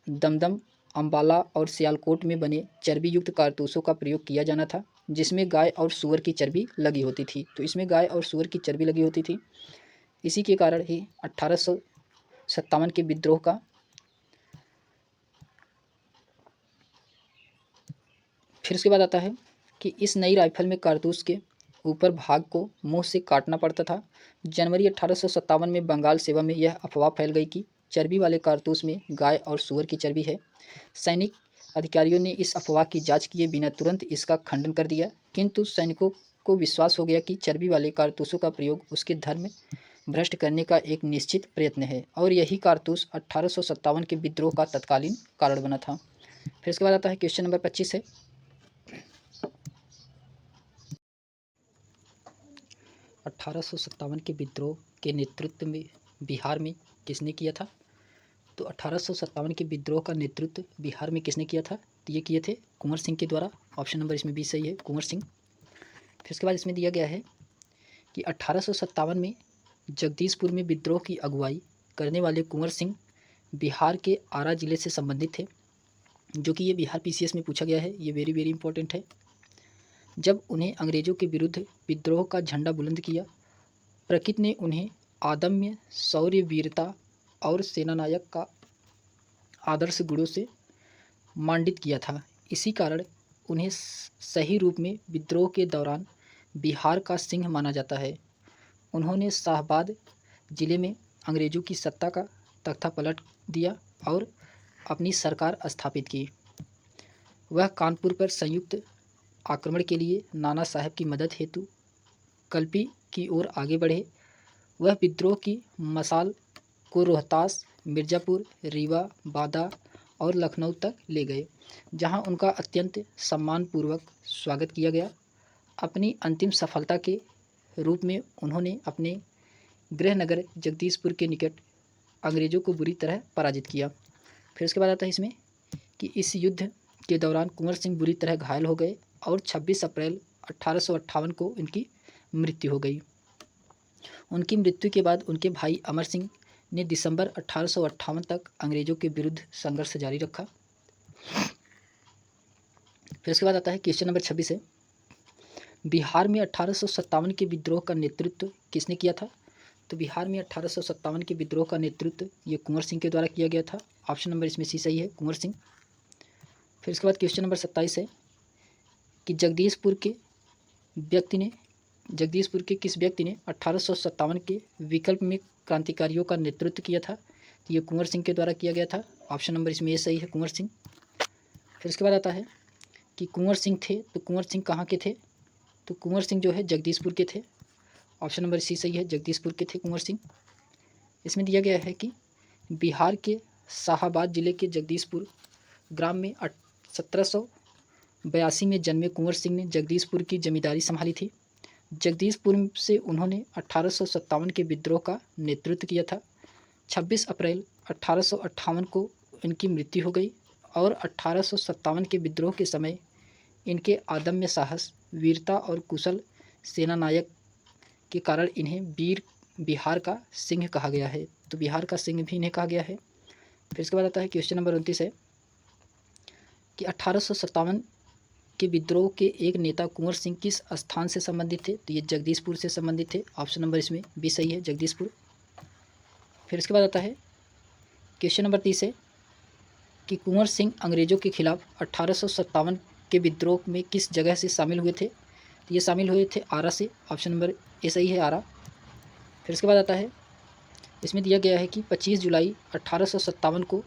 A: दमदम, अम्बाला और सियालकोट में बने चर्बी युक्त कारतूसों का प्रयोग किया जाना था, जिसमें गाय और सूअर की चर्बी लगी होती थी। तो इसमें गाय और सूअर की चर्बी लगी होती थी। इसी के कारण ही 1857 के विद्रोह का फिर उसके बाद आता है कि इस नई राइफल में कारतूस के ऊपर भाग को मुंह से काटना पड़ता था। जनवरी 1857 में बंगाल सेवा में यह अफवाह फैल गई कि चर्बी वाले कारतूस में गाय और सूअर की चर्बी है। सैनिक अधिकारियों ने इस अफवाह की जांच किए बिना तुरंत इसका खंडन कर दिया, किंतु सैनिकों को विश्वास हो गया कि चर्बी वाले कारतूसों का प्रयोग उसके धर्म भ्रष्ट करने का एक निश्चित प्रयत्न है और यही कारतूस 1857 के विद्रोह का तत्कालीन कारण बना था। फिर इसके बाद आता है क्वेश्चन नंबर 25 है, 1857 के विद्रोह के नेतृत्व में बिहार में किसने किया था? तो 1857 के विद्रोह का नेतृत्व बिहार में किसने किया था? तो ये किए थे कुंवर सिंह के द्वारा। ऑप्शन नंबर इसमें बी सही है, कुंवर सिंह। फिर उसके बाद इसमें दिया गया है कि 1857 में जगदीशपुर में विद्रोह की अगुवाई करने वाले कुंवर सिंह बिहार के आरा जिले से संबंधित थे, जो कि ये बिहार पीसीएस में पूछा गया है। ये वेरी वेरी इंपॉर्टेंट है। जब उन्हें अंग्रेज़ों के विरुद्ध विद्रोह का झंडा बुलंद किया, प्रकृति ने उन्हें आदम्य शौर्य, वीरता और सेनानायक का आदर्श गुणों से मंडित किया था। इसी कारण उन्हें सही रूप में विद्रोह के दौरान बिहार का सिंह माना जाता है। उन्होंने शाहबाद जिले में अंग्रेज़ों की सत्ता का तख्ता पलट दिया और अपनी सरकार स्थापित की। वह कानपुर पर संयुक्त आक्रमण के लिए नाना साहब की मदद हेतु कल्पी की ओर आगे बढ़े। वह विद्रोह की मशाल को रोहतास, मिर्ज़ापुर, रीवा, बादा और लखनऊ तक ले गए, जहां उनका अत्यंत सम्मानपूर्वक स्वागत किया गया। अपनी अंतिम सफलता के रूप में उन्होंने अपने गृहनगर जगदीशपुर के निकट अंग्रेज़ों को बुरी तरह पराजित किया। फिर उसके बाद आता है इसमें कि इस युद्ध के दौरान कुंवर सिंह बुरी तरह घायल हो गए और 26 अप्रैल 1858 को इनकी मृत्यु हो गई। उनकी मृत्यु के बाद उनके भाई अमर सिंह ने दिसंबर 1858 तक अंग्रेज़ों के विरुद्ध संघर्ष जारी रखा। फिर उसके बाद आता है क्वेश्चन नंबर 26 है, बिहार में 1857 के विद्रोह का नेतृत्व किसने किया था? तो बिहार में 1857 के विद्रोह का नेतृत्व ये कुंवर सिंह के द्वारा किया गया था। ऑप्शन नंबर इसमें सी सही है, कुंवर सिंह। फिर उसके बाद क्वेश्चन नंबर 27 है कि जगदीशपुर के किस व्यक्ति ने 1857 के विकल्प में क्रांतिकारियों का नेतृत्व किया था? तो ये कुंवर सिंह के द्वारा किया गया था। ऑप्शन नंबर इसमें ये सही है, कुंवर सिंह। फिर उसके बाद आता है कि कुंवर सिंह थे, तो कुंवर सिंह कहाँ के थे? तो कुंवर सिंह जो है जगदीशपुर के थे। ऑप्शन नंबर सी सही है, जगदीशपुर के थे कुंवर सिंह। इसमें दिया गया है कि बिहार के शाहाबाद जिले के जगदीशपुर ग्राम में 1782 में जन्मे कुंवर सिंह ने जगदीशपुर की जमींदारी संभाली थी। जगदीशपुर से उन्होंने 1857 के विद्रोह का नेतृत्व किया था। 26 अप्रैल 1858 को इनकी मृत्यु हो गई और 1857 के विद्रोह के समय इनके अदम्य साहस, वीरता और कुशल सेनानायक के कारण इन्हें वीर बिहार का सिंह कहा गया है। तो बिहार का सिंह भी इन्हें कहा गया है। फिर इसके बाद आता है क्वेश्चन नंबर 29 है कि 1857 के विद्रोह के एक नेता कुंवर सिंह किस स्थान से संबंधित थे? तो ये जगदीशपुर से संबंधित थे। ऑप्शन नंबर इसमें बी सही है, जगदीशपुर। फिर इसके बाद आता है क्वेश्चन नंबर 30 है कि कुंवर सिंह अंग्रेज़ों के खिलाफ 1857 के विद्रोह में किस जगह से शामिल हुए थे? तो ये शामिल हुए थे आरा से। ऑप्शन नंबर ए सही है, आरा। फिर इसके बाद आता है इसमें दिया गया है कि 25 जुलाई 1857 को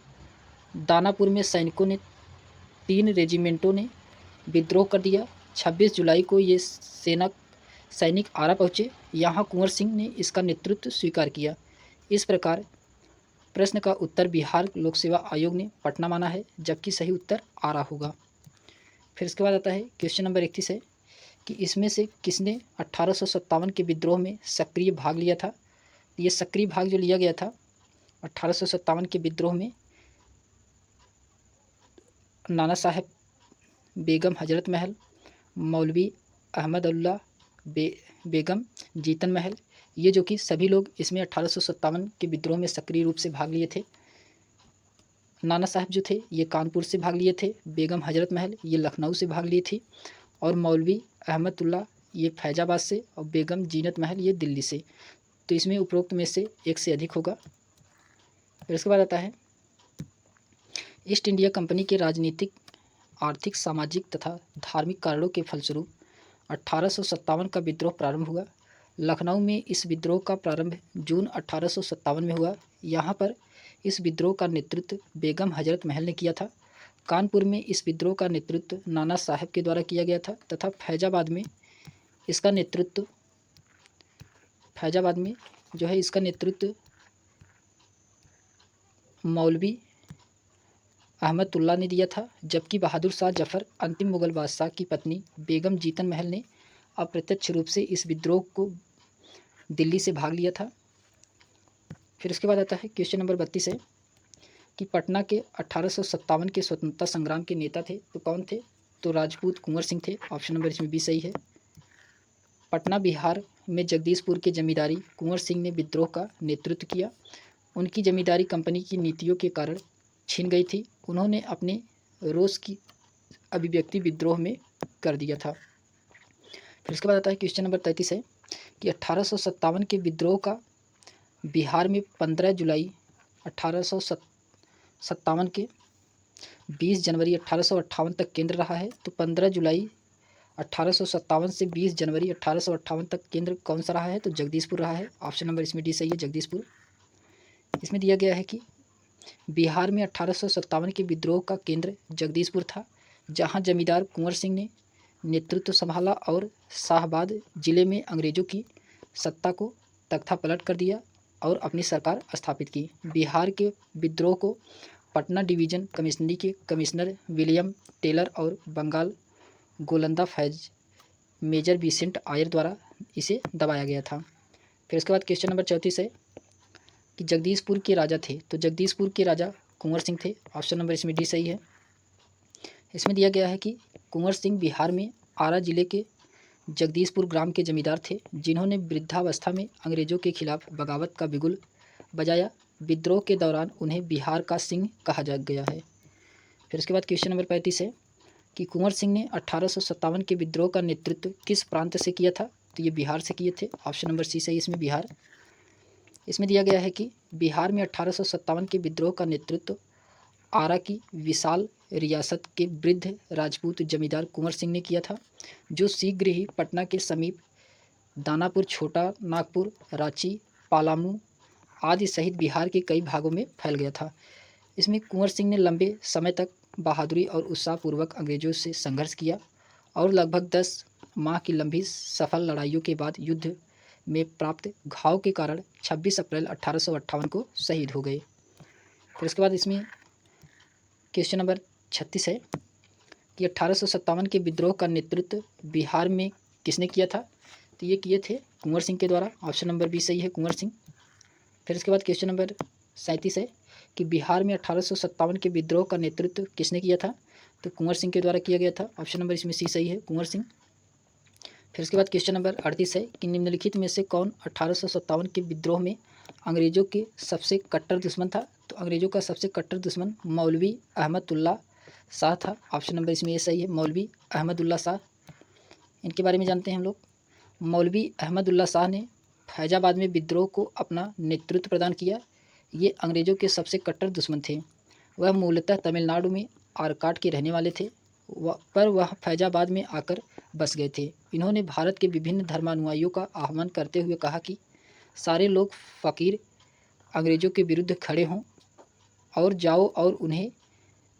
A: दानापुर में सैनिकों ने 3 रेजिमेंटों ने विद्रोह कर दिया। 26 जुलाई को ये सैनिक आरा पहुँचे। यहाँ कुंवर सिंह ने इसका नेतृत्व स्वीकार किया। इस प्रकार प्रश्न का उत्तर बिहार लोक सेवा आयोग ने पटना माना है, जबकि सही उत्तर आरा होगा। फिर इसके बाद आता है क्वेश्चन नंबर 31 है कि इसमें से किसने 1857 के विद्रोह में सक्रिय भाग लिया था। ये सक्रिय भाग जो लिया गया था 1857 के विद्रोह में, नाना साहब, बेगम हजरत महल, मौलवी अहमदुल्ला बेगम, जीतन महल, ये जो कि सभी लोग इसमें 1857 के विद्रोह में सक्रिय रूप से भाग लिए थे। नाना साहब जो थे ये कानपुर से भाग लिए थे, बेगम हजरत महल ये लखनऊ से भाग ली थी, और मौलवी अहमदुल्ला ये फैजाबाद से, और बेगम जीनत महल ये दिल्ली से। तो इसमें उपरोक्त में से एक से अधिक होगा। फिर इसके बाद आता है ईस्ट इंडिया कंपनी के राजनीतिक, आर्थिक, सामाजिक तथा धार्मिक कारणों के फलस्वरूप 1857 का विद्रोह प्रारंभ हुआ। लखनऊ में इस विद्रोह का प्रारंभ जून 1857 में हुआ। यहाँ पर इस विद्रोह का नेतृत्व बेगम हजरत महल ने किया था। कानपुर में इस विद्रोह का नेतृत्व नाना साहब के द्वारा किया गया था तथा फैजाबाद में इसका नेतृत्व मौलवी अहमदुल्ला ने दिया था, जबकि बहादुर शाह जफर, अंतिम मुगल बादशाह की पत्नी बेगम जीतन महल ने अप्रत्यक्ष रूप से इस विद्रोह को दिल्ली से भाग लिया था। फिर उसके बाद आता है क्वेश्चन नंबर 32 है कि पटना के 1857 के स्वतंत्रता संग्राम के नेता थे तो कौन थे। तो राजपूत कुंवर सिंह थे। ऑप्शन नंबर इसमें बी सही है। पटना बिहार में जगदीशपुर के जमींदारी कुंवर सिंह ने विद्रोह का नेतृत्व किया। उनकी जमींदारी कंपनी की नीतियों के कारण छीन गई थी। उन्होंने अपने रोष की अभिव्यक्ति विद्रोह में कर दिया था। फिर उसके बाद आता है क्वेश्चन नंबर 33 है कि 1857 के विद्रोह का बिहार में 15 जुलाई 1857 के 20 जनवरी 1858 तक केंद्र रहा है। तो 15 जुलाई 1857 से 20 जनवरी 1858 तक केंद्र कौन सा रहा है। तो जगदीशपुर रहा है। ऑप्शन नंबर इसमें डी सही है, जगदीशपुर। इसमें दिया गया है कि बिहार में 1857 के विद्रोह का केंद्र जगदीशपुर था, जहां जमींदार कुंवर सिंह ने नेतृत्व संभाला और शाहबाद जिले में अंग्रेजों की सत्ता को तख्ता पलट कर दिया और अपनी सरकार स्थापित की। बिहार के विद्रोह को पटना डिवीज़न कमिश्नरी के कमिश्नर विलियम टेलर और बंगाल गोलंदा फैज मेजर बिसेंट आयर द्वारा इसे दबाया गया था। फिर उसके बाद क्वेश्चन नंबर 34 है कि जगदीशपुर के राजा थे। तो जगदीशपुर के राजा कुंवर सिंह थे। ऑप्शन नंबर इसमें डी सही है। इसमें दिया गया है कि कुंवर सिंह बिहार में आरा जिले के जगदीशपुर ग्राम के जमींदार थे, जिन्होंने वृद्धावस्था में अंग्रेजों के खिलाफ बगावत का बिगुल बजाया। विद्रोह के दौरान उन्हें बिहार का सिंह कहा जा गया है। फिर उसके बाद क्वेश्चन नंबर 35 है कि कुंवर सिंह ने 1857 के विद्रोह का नेतृत्व किस प्रांत से किया था। तो ये बिहार से किए थे। ऑप्शन नंबर सी सही इसमें, बिहार। इसमें दिया गया है कि बिहार में 1857 के विद्रोह का नेतृत्व आरा की विशाल रियासत के वृद्ध राजपूत जमींदार कुंवर सिंह ने किया था, जो शीघ्र ही पटना के समीप दानापुर, छोटा नागपुर, रांची, पालामू आदि सहित बिहार के कई भागों में फैल गया था। इसमें कुंवर सिंह ने लंबे समय तक बहादुरी और उत्साहपूर्वक अंग्रेजों से संघर्ष किया और लगभग 10 माह की लंबी सफल लड़ाइयों के बाद युद्ध में प्राप्त घाव के कारण 26 अप्रैल 1858 को शहीद हो गए। फिर उसके बाद इसमें क्वेश्चन नंबर 36 है कि 1857 के विद्रोह का नेतृत्व बिहार में किसने किया था। तो ये किए थे कुंवर सिंह के द्वारा। ऑप्शन नंबर बी सही है, कुंवर सिंह। फिर इसके बाद क्वेश्चन नंबर 37 है कि बिहार में 1857 के विद्रोह का नेतृत्व किसने किया था। तो कुंवर सिंह के द्वारा किया गया था। ऑप्शन नंबर इसमें सी सही है, कुंवर सिंह। फिर इसके बाद क्वेश्चन नंबर 38 है कि निम्नलिखित में से कौन 1857 के विद्रोह में अंग्रेजों के सबसे कट्टर दुश्मन था। तो अंग्रेजों का सबसे कट्टर दुश्मन मौलवी अहमदुल्ला शाह था। ऑप्शन नंबर इसमें ये सही है, मौलवी अहमदुल्ला शाह। इनके बारे में जानते हैं हम लोग। मौलवी अहमदुल्ला शाह ने फैजाबाद में विद्रोह को अपना नेतृत्व प्रदान किया। ये अंग्रेजों के सबसे कट्टर दुश्मन थे। वह मूलतः तमिलनाडु में आरकाट के रहने वाले थे, पर वह फैजाबाद में आकर बस गए थे। इन्होंने भारत के विभिन्न धर्मानुयायियों का आह्वान करते हुए कहा कि सारे लोग फ़कीर अंग्रेज़ों के विरुद्ध खड़े हों और जाओ और उन्हें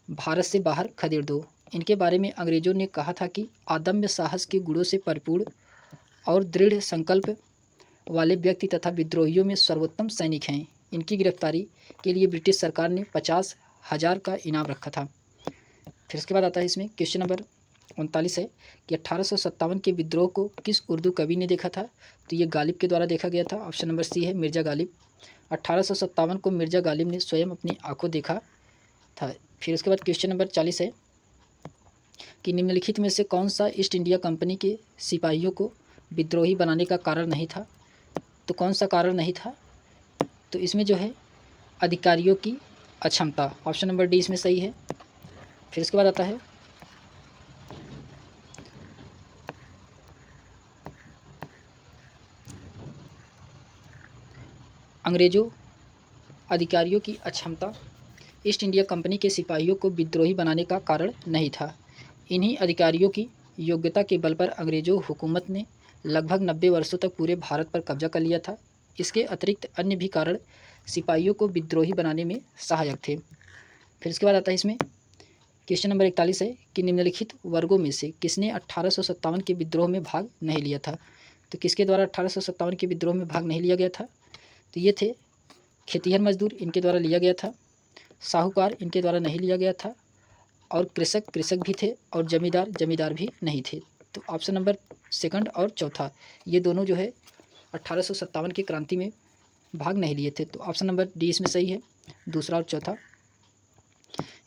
A: भारत से बाहर खदेड़ दो। इनके बारे में अंग्रेज़ों ने कहा था कि अदम्य साहस के गुणों से परिपूर्ण और दृढ़ संकल्प वाले व्यक्ति तथा विद्रोहियों में सर्वोत्तम सैनिक हैं। इनकी गिरफ्तारी के लिए ब्रिटिश सरकार ने 50,000 का इनाम रखा था। फिर इसके बाद आता है इसमें क्वेश्चन नंबर 39 है कि 1857 के विद्रोह को किस उर्दू कवि ने देखा था? तो ये गालिब के द्वारा देखा गया था। ऑप्शन नंबर सी है मिर्ज़ा गालिब। 1857 को मिर्ज़ा गालिब ने स्वयं अपनी आंखों देखा था। फिर उसके बाद क्वेश्चन नंबर 40 है कि निम्नलिखित में से कौन सा ईस्ट इंडिया कंपनी के सिपाहियों को विद्रोही बनाने का कारण नहीं था? तो कौन सा कारण नहीं था? तो इसमें जो है अधिकारियों की अक्षमता। ऑप्शन नंबर डी इसमें सही है। फिर इसके बाद आता है अंग्रेज़ों अधिकारियों की अक्षमता ईस्ट इंडिया कंपनी के सिपाहियों को विद्रोही बनाने का कारण नहीं था। इन्हीं अधिकारियों की योग्यता के बल पर अंग्रेज़ों हुकूमत ने लगभग 90 वर्षों तक पूरे भारत पर कब्जा कर लिया था। इसके अतिरिक्त अन्य भी कारण सिपाहियों को विद्रोही बनाने में सहायक थे। फिर इसके बाद आता है इसमें क्वेश्चन नंबर 41 है कि निम्नलिखित वर्गों में से किसने 1857 के विद्रोह में भाग नहीं लिया था? तो किसके द्वारा 1857 के विद्रोह में भाग नहीं लिया गया था? तो ये थे खेतिहर मजदूर, इनके द्वारा लिया गया था। साहूकार, इनके द्वारा नहीं लिया गया था। और कृषक भी थे और जमींदार भी नहीं थे। तो ऑप्शन नंबर सेकंड और चौथा ये दोनों जो है 1857 की क्रांति में भाग नहीं लिए थे। तो ऑप्शन नंबर डी इसमें सही है, दूसरा और चौथा।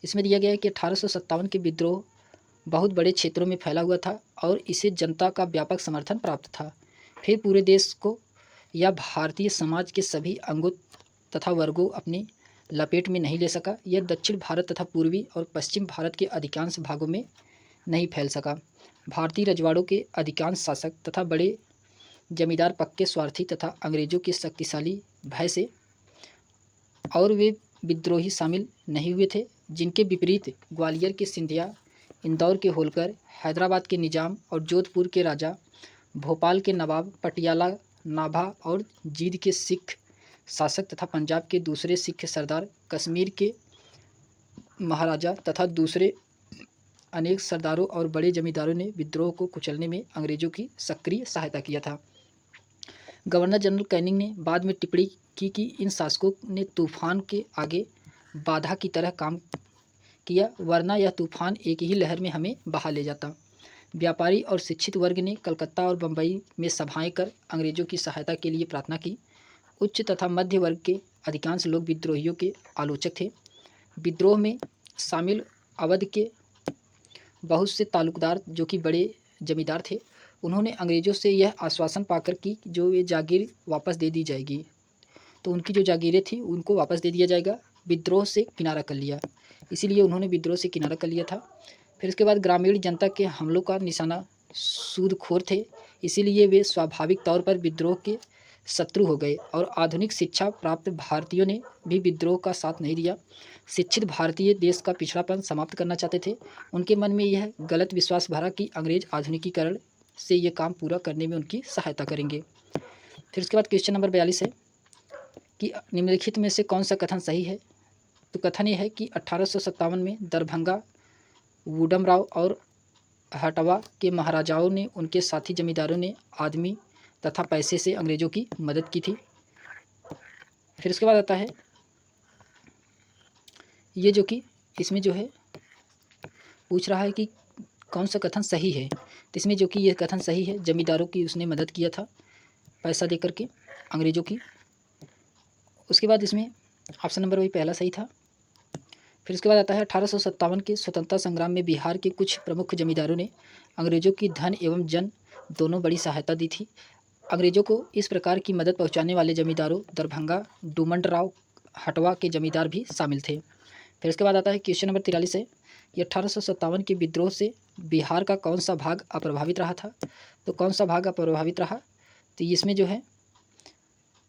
A: इसमें दिया गया है कि 1857 के विद्रोह बहुत बड़े क्षेत्रों में फैला हुआ था और इसे जनता का व्यापक समर्थन प्राप्त था। फिर पूरे देश को या भारतीय समाज के सभी अंगों तथा वर्गों अपनी लपेट में नहीं ले सका। यह दक्षिण भारत तथा पूर्वी और पश्चिम भारत के अधिकांश भागों में नहीं फैल सका। भारतीय रजवाड़ों के अधिकांश शासक तथा बड़े जमींदार पक्के स्वार्थी तथा अंग्रेज़ों के शक्तिशाली भय से और वे विद्रोही शामिल नहीं हुए थे। जिनके विपरीत ग्वालियर के सिंधिया, इंदौर के होलकर, हैदराबाद के निजाम और जोधपुर के राजा, भोपाल के नवाब, पटियाला नाभा और जींद के सिख शासक तथा पंजाब के दूसरे सिख सरदार, कश्मीर के महाराजा तथा दूसरे अनेक सरदारों और बड़े जमींदारों ने विद्रोह को कुचलने में अंग्रेज़ों की सक्रिय सहायता किया था। गवर्नर जनरल कैनिंग ने बाद में टिप्पणी की कि इन शासकों ने तूफान के आगे बाधा की तरह काम किया, वरना यह तूफान एक ही लहर में हमें बहा ले जाता। व्यापारी और शिक्षित वर्ग ने कलकत्ता और बम्बई में सभाएं कर अंग्रेज़ों की सहायता के लिए प्रार्थना की। उच्च तथा मध्य वर्ग के अधिकांश लोग विद्रोहियों के आलोचक थे। विद्रोह में शामिल अवध के बहुत से तालुकदार जो कि बड़े जमींदार थे, उन्होंने अंग्रेज़ों से यह आश्वासन पाकर कि जो ये जागीर वापस दे दी जाएगी, तो उनकी जो जागीरें थी उनको वापस दे दिया जाएगा। विद्रोह से किनारा कर लिया, इसीलिए उन्होंने विद्रोह से किनारा कर लिया था। फिर उसके बाद ग्रामीण जनता के हमलों का निशाना सूदखोर थे, इसीलिए वे स्वाभाविक तौर पर विद्रोह के शत्रु हो गए और आधुनिक शिक्षा प्राप्त भारतीयों ने भी विद्रोह का साथ नहीं दिया। शिक्षित भारतीय देश का पिछड़ापन समाप्त करना चाहते थे। उनके मन में यह गलत विश्वास भरा कि अंग्रेज आधुनिकीकरण से ये काम पूरा करने में उनकी सहायता करेंगे। फिर उसके बाद क्वेश्चन नंबर 42 है कि निम्नलिखित में से कौन सा कथन सही है? तो कथन ये है कि 1857 में दरभंगा, वुडमराव और हटवा के महाराजाओं ने उनके साथी जमींदारों ने आदमी तथा पैसे से अंग्रेज़ों की मदद की थी। फिर उसके बाद आता है ये जो कि इसमें जो है पूछ रहा है कि कौन सा कथन सही है। तो इसमें जो कि ये कथन सही है, जमींदारों की उसने मदद किया था पैसा दे करके अंग्रेज़ों की। उसके बाद इसमें ऑप्शन नंबर वही पहला सही था। फिर उसके बाद आता है 1857 के स्वतंत्रता संग्राम में बिहार के कुछ प्रमुख जमींदारों ने अंग्रेज़ों की धन एवं जन दोनों बड़ी सहायता दी थी। अंग्रेज़ों को इस प्रकार की मदद पहुंचाने वाले जमींदारों दरभंगा, डूमंडराव, हटवा के जमींदार भी शामिल थे। फिर उसके बाद आता है क्वेश्चन नंबर 43 है कि 1857 के विद्रोह से बिहार का कौन सा भाग अप्रभावित रहा था? तो कौन सा भाग अप्रभावित रहा? तो इसमें जो है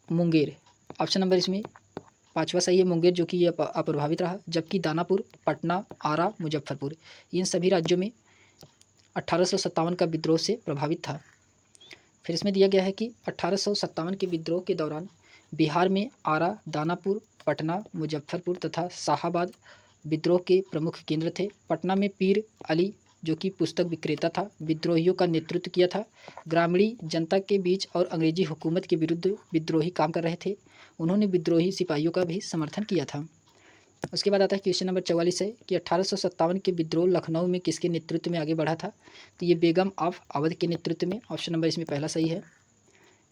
A: मुंगेर, ऑप्शन नंबर इसमें पाँचवा सही है, मुंगेर जो कि ये अप्रभावित रहा। जबकि दानापुर, पटना, आरा, मुजफ्फरपुर इन सभी राज्यों में 1857 का विद्रोह से प्रभावित था। फिर इसमें दिया गया है कि 1857 के विद्रोह के दौरान बिहार में आरा, दानापुर, पटना, मुजफ्फरपुर तथा शाहाबाद विद्रोह के प्रमुख केंद्र थे। पटना में पीर अली, जो कि पुस्तक विक्रेता था, विद्रोहियों का नेतृत्व किया था। ग्रामीण जनता के बीच और अंग्रेजी हुकूमत के विरुद्ध विद्रोही काम कर रहे थे। उन्होंने विद्रोही सिपाहियों का भी समर्थन किया था। उसके बाद आता है क्वेश्चन नंबर 44 है कि 1857 के विद्रोह लखनऊ में किसके नेतृत्व में आगे बढ़ा था। तो ये बेगम ऑफ अवध के नेतृत्व में। ऑप्शन नंबर इसमें पहला सही है।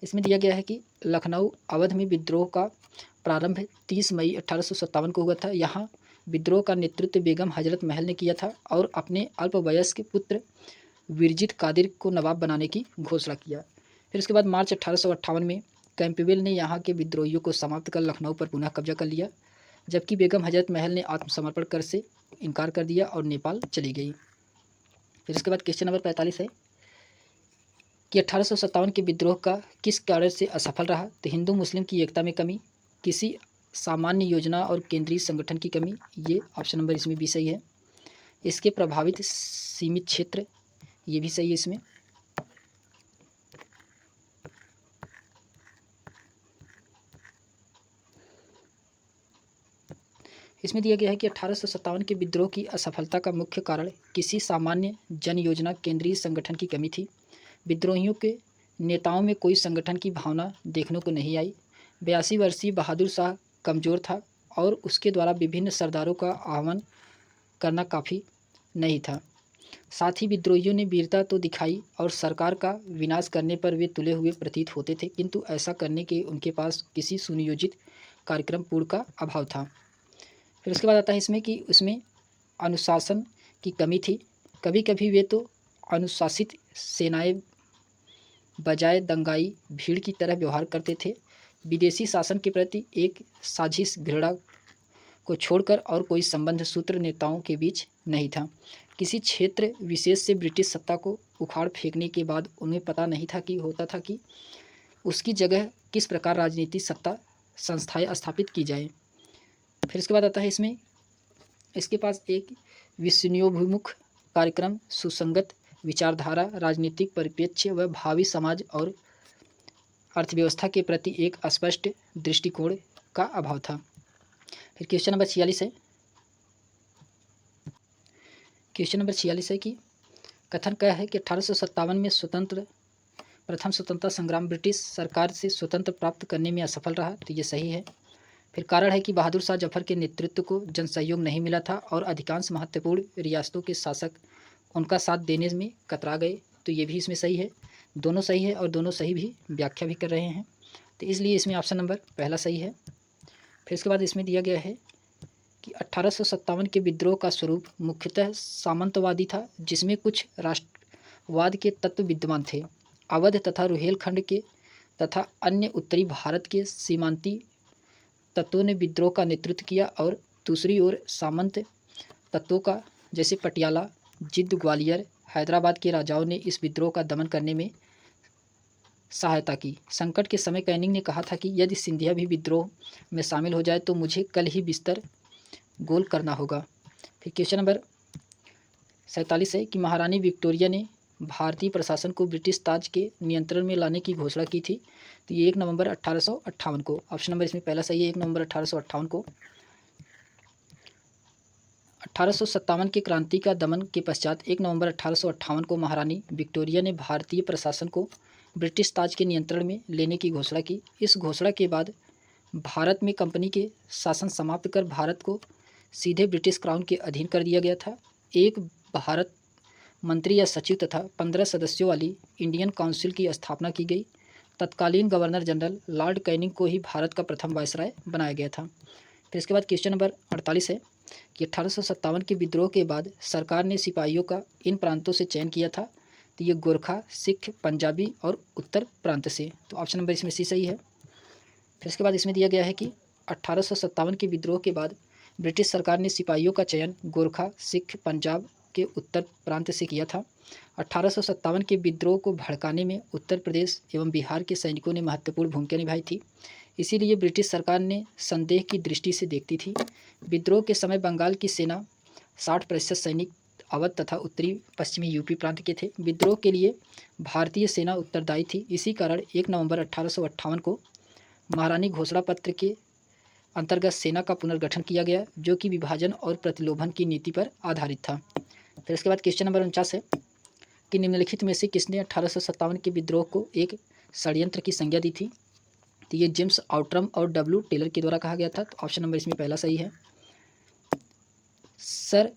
A: इसमें दिया गया है कि लखनऊ अवध में विद्रोह का प्रारंभ 30 मई 1857 को हुआ था। यहाँ विद्रोह का नेतृत्व बेगम हजरत महल ने किया था और अपने अल्पवयस्क पुत्र विरजित कादिर को नवाब बनाने की घोषणा किया। फिर उसके बाद मार्च 1858 में कैंपबेल ने यहाँ के विद्रोहियों को समाप्त कर लखनऊ पर पुनः कब्जा कर लिया, जबकि बेगम हजरत महल ने आत्मसमर्पण कर से इनकार कर दिया और नेपाल चली गई। फिर उसके बाद क्वेश्चन नंबर 45 है कि 1857 के विद्रोह का किस कारण से असफल रहा। तो हिंदू मुस्लिम की एकता में कमी, किसी सामान्य योजना और केंद्रीय संगठन की कमी। ये ऑप्शन नंबर इसमें भी सही है। इसके प्रभावित सीमित क्षेत्र, ये भी सही है इसमें। इसमें दिया गया है कि 1857 के विद्रोह की असफलता का मुख्य कारण किसी सामान्य जन योजना केंद्रीय संगठन की कमी थी। विद्रोहियों के नेताओं में कोई संगठन की भावना देखने को नहीं आई। 82 वर्षीय बहादुर शाह कमज़ोर था और उसके द्वारा विभिन्न सरदारों का आह्वान करना काफ़ी नहीं था। साथ ही विद्रोहियों ने वीरता तो दिखाई और सरकार का विनाश करने पर वे तुले हुए प्रतीत होते थे, किंतु ऐसा करने के उनके पास किसी सुनियोजित कार्यक्रम पूर्ण का अभाव था। फिर उसके बाद आता है इसमें कि उसमें अनुशासन की कमी थी। कभी कभी वे तो अनुशासित सेनाएं बजाय दंगाई भीड़ की तरह व्यवहार करते थे। विदेशी शासन के प्रति एक साजिश घृणा को छोड़कर और कोई संबंध सूत्र नेताओं के बीच नहीं था। किसी क्षेत्र विशेष से ब्रिटिश सत्ता को उखाड़ फेंकने के बाद उन्हें पता नहीं था कि होता था कि उसकी जगह किस प्रकार राजनीतिक सत्ता संस्थाएं स्थापित की जाए। फिर इसके बाद आता है इसमें इसके पास एक विश्वसनीयोन्मुख कार्यक्रम, सुसंगत विचारधारा, राजनीतिक परिप्रेक्ष्य व भावी समाज और अर्थव्यवस्था के प्रति एक स्पष्ट दृष्टिकोण का अभाव था। फिर क्वेश्चन नंबर 46 है। क्वेश्चन नंबर 46 है कि कथन क्या है कि 1857 में प्रथम स्वतंत्रता संग्राम ब्रिटिश सरकार से स्वतंत्र प्राप्त करने में असफल रहा। तो ये सही है। फिर कारण है कि बहादुर शाह जफर के नेतृत्व को जनसहयोग नहीं मिला था और अधिकांश महत्वपूर्ण रियासतों के शासक उनका साथ देने में कतरा गए। तो ये भी इसमें सही है। दोनों सही है और दोनों सही भी व्याख्या भी कर रहे हैं, तो इसलिए इसमें ऑप्शन नंबर पहला सही है। फिर इसके बाद इसमें दिया गया है कि 1857 के विद्रोह का स्वरूप मुख्यतः सामंतवादी था, जिसमें कुछ राष्ट्रवाद के तत्व विद्यमान थे। अवध तथा रुहेलखंड के तथा अन्य उत्तरी भारत के सीमांती तत्वों ने विद्रोह का नेतृत्व किया और दूसरी ओर सामंत तत्वों का जैसे पटियाला, जिंद, ग्वालियर, हैदराबाद के राजाओं ने इस विद्रोह का दमन करने में सहायता की। संकट के समय कैनिंग ने कहा था कि यदि सिंधिया भी विद्रोह में शामिल हो जाए तो मुझे कल ही बिस्तर गोल करना होगा। फिर क्वेश्चन नंबर 47 है कि महारानी विक्टोरिया ने भारतीय प्रशासन को ब्रिटिश ताज के नियंत्रण में लाने की घोषणा की थी। तो ये 1 नवंबर 1858 को, ऑप्शन नंबर इसमें पहला सही है, 1 नवंबर 1858 को। 1857 के क्रांति का दमन के पश्चात 1 नवंबर 1858 को महारानी विक्टोरिया ने भारतीय प्रशासन को ब्रिटिश ताज के नियंत्रण में लेने की घोषणा की। इस घोषणा के बाद भारत में कंपनी के शासन समाप्त कर भारत को सीधे ब्रिटिश क्राउन के अधीन कर दिया गया था। एक भारत मंत्री या सचिव तथा 15 सदस्यों वाली इंडियन काउंसिल की स्थापना की गई। तत्कालीन गवर्नर जनरल लॉर्ड कैनिंग को ही भारत का प्रथम वायसराय बनाया गया था। फिर इसके बाद क्वेश्चन नंबर 48 है कि 1857 के विद्रोह के बाद सरकार ने सिपाहियों का इन प्रांतों से चयन किया था। तो ये गोरखा, सिख, पंजाबी और उत्तर प्रांत से। तो ऑप्शन नंबर इसमें सी सही है। फिर इसके बाद इसमें दिया गया है कि 1857 के विद्रोह के बाद ब्रिटिश सरकार ने सिपाहियों का चयन गोरखा, सिख, पंजाब के उत्तर प्रांत से किया था। 1857 के विद्रोह को भड़काने में उत्तर प्रदेश एवं बिहार के सैनिकों ने महत्वपूर्ण भूमिका निभाई थी, इसीलिए ब्रिटिश सरकार ने संदेह की दृष्टि से देखती थी। विद्रोह के समय बंगाल की सेना 60% सैनिक अवध तथा उत्तरी पश्चिमी यूपी प्रांत के थे। विद्रोह के लिए भारतीय सेना उत्तरदायी थी। इसी कारण 1 नवंबर 1858 को महारानी घोषणा पत्र के अंतर्गत सेना का पुनर्गठन किया गया, जो कि विभाजन और प्रतिलोभन की नीति पर आधारित था। फिर इसके बाद क्वेश्चन नंबर 49 है कि निम्नलिखित में से किसने 1857 के विद्रोह को एक षड्यंत्र की संज्ञा दी थी? तो ये जेम्स आउट्रम और डब्ल्यू टेलर के द्वारा कहा गया था। तो ऑप्शन नंबर इसमें पहला सही है। सर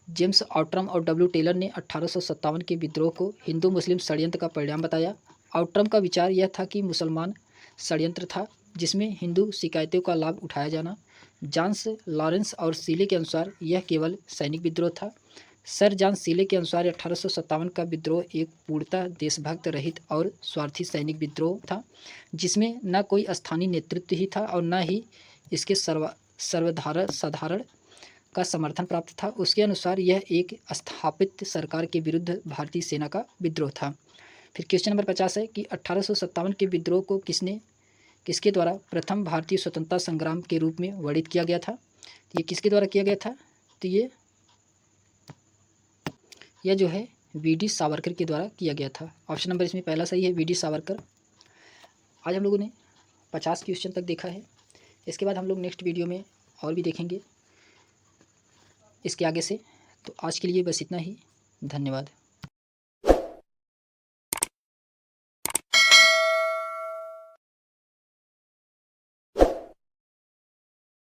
A: जेम्स आउट्रम और डब्ल्यू टेलर ने 1857 के विद्रोह को हिंदू मुस्लिम षड्यंत्र का परिणाम बताया। आउट्रम का विचार यह था कि मुसलमान षड्यंत्र था जिसमें हिंदू शिकायतों का लाभ उठाया जाना। जॉन्स लॉरेंस और सीले के अनुसार यह केवल सैनिक विद्रोह था। सर जॉन सीले के अनुसार 1857 का विद्रोह एक पूर्णतः देशभक्त रहित और स्वार्थी सैनिक विद्रोह था, जिसमें न कोई स्थानीय नेतृत्व ही था और न ही इसके साधारण का समर्थन प्राप्त था। उसके अनुसार यह एक स्थापित सरकार के विरुद्ध भारतीय सेना का विद्रोह था। फिर क्वेश्चन नंबर 50 है कि 1857 के विद्रोह को किसके द्वारा प्रथम भारतीय स्वतंत्रता संग्राम के रूप में वर्णित किया गया था? तो ये किसके द्वारा किया गया था? तो यह जो है वी.डी. सावरकर के द्वारा किया गया था। ऑप्शन नंबर इसमें पहला सही है, वी.डी. सावरकर। आज हम लोगों ने 50 क्वेश्चन तक देखा है। इसके बाद हम लोग नेक्स्ट वीडियो में और भी देखेंगे इसके आगे से। तो आज के लिए बस इतना ही। धन्यवाद।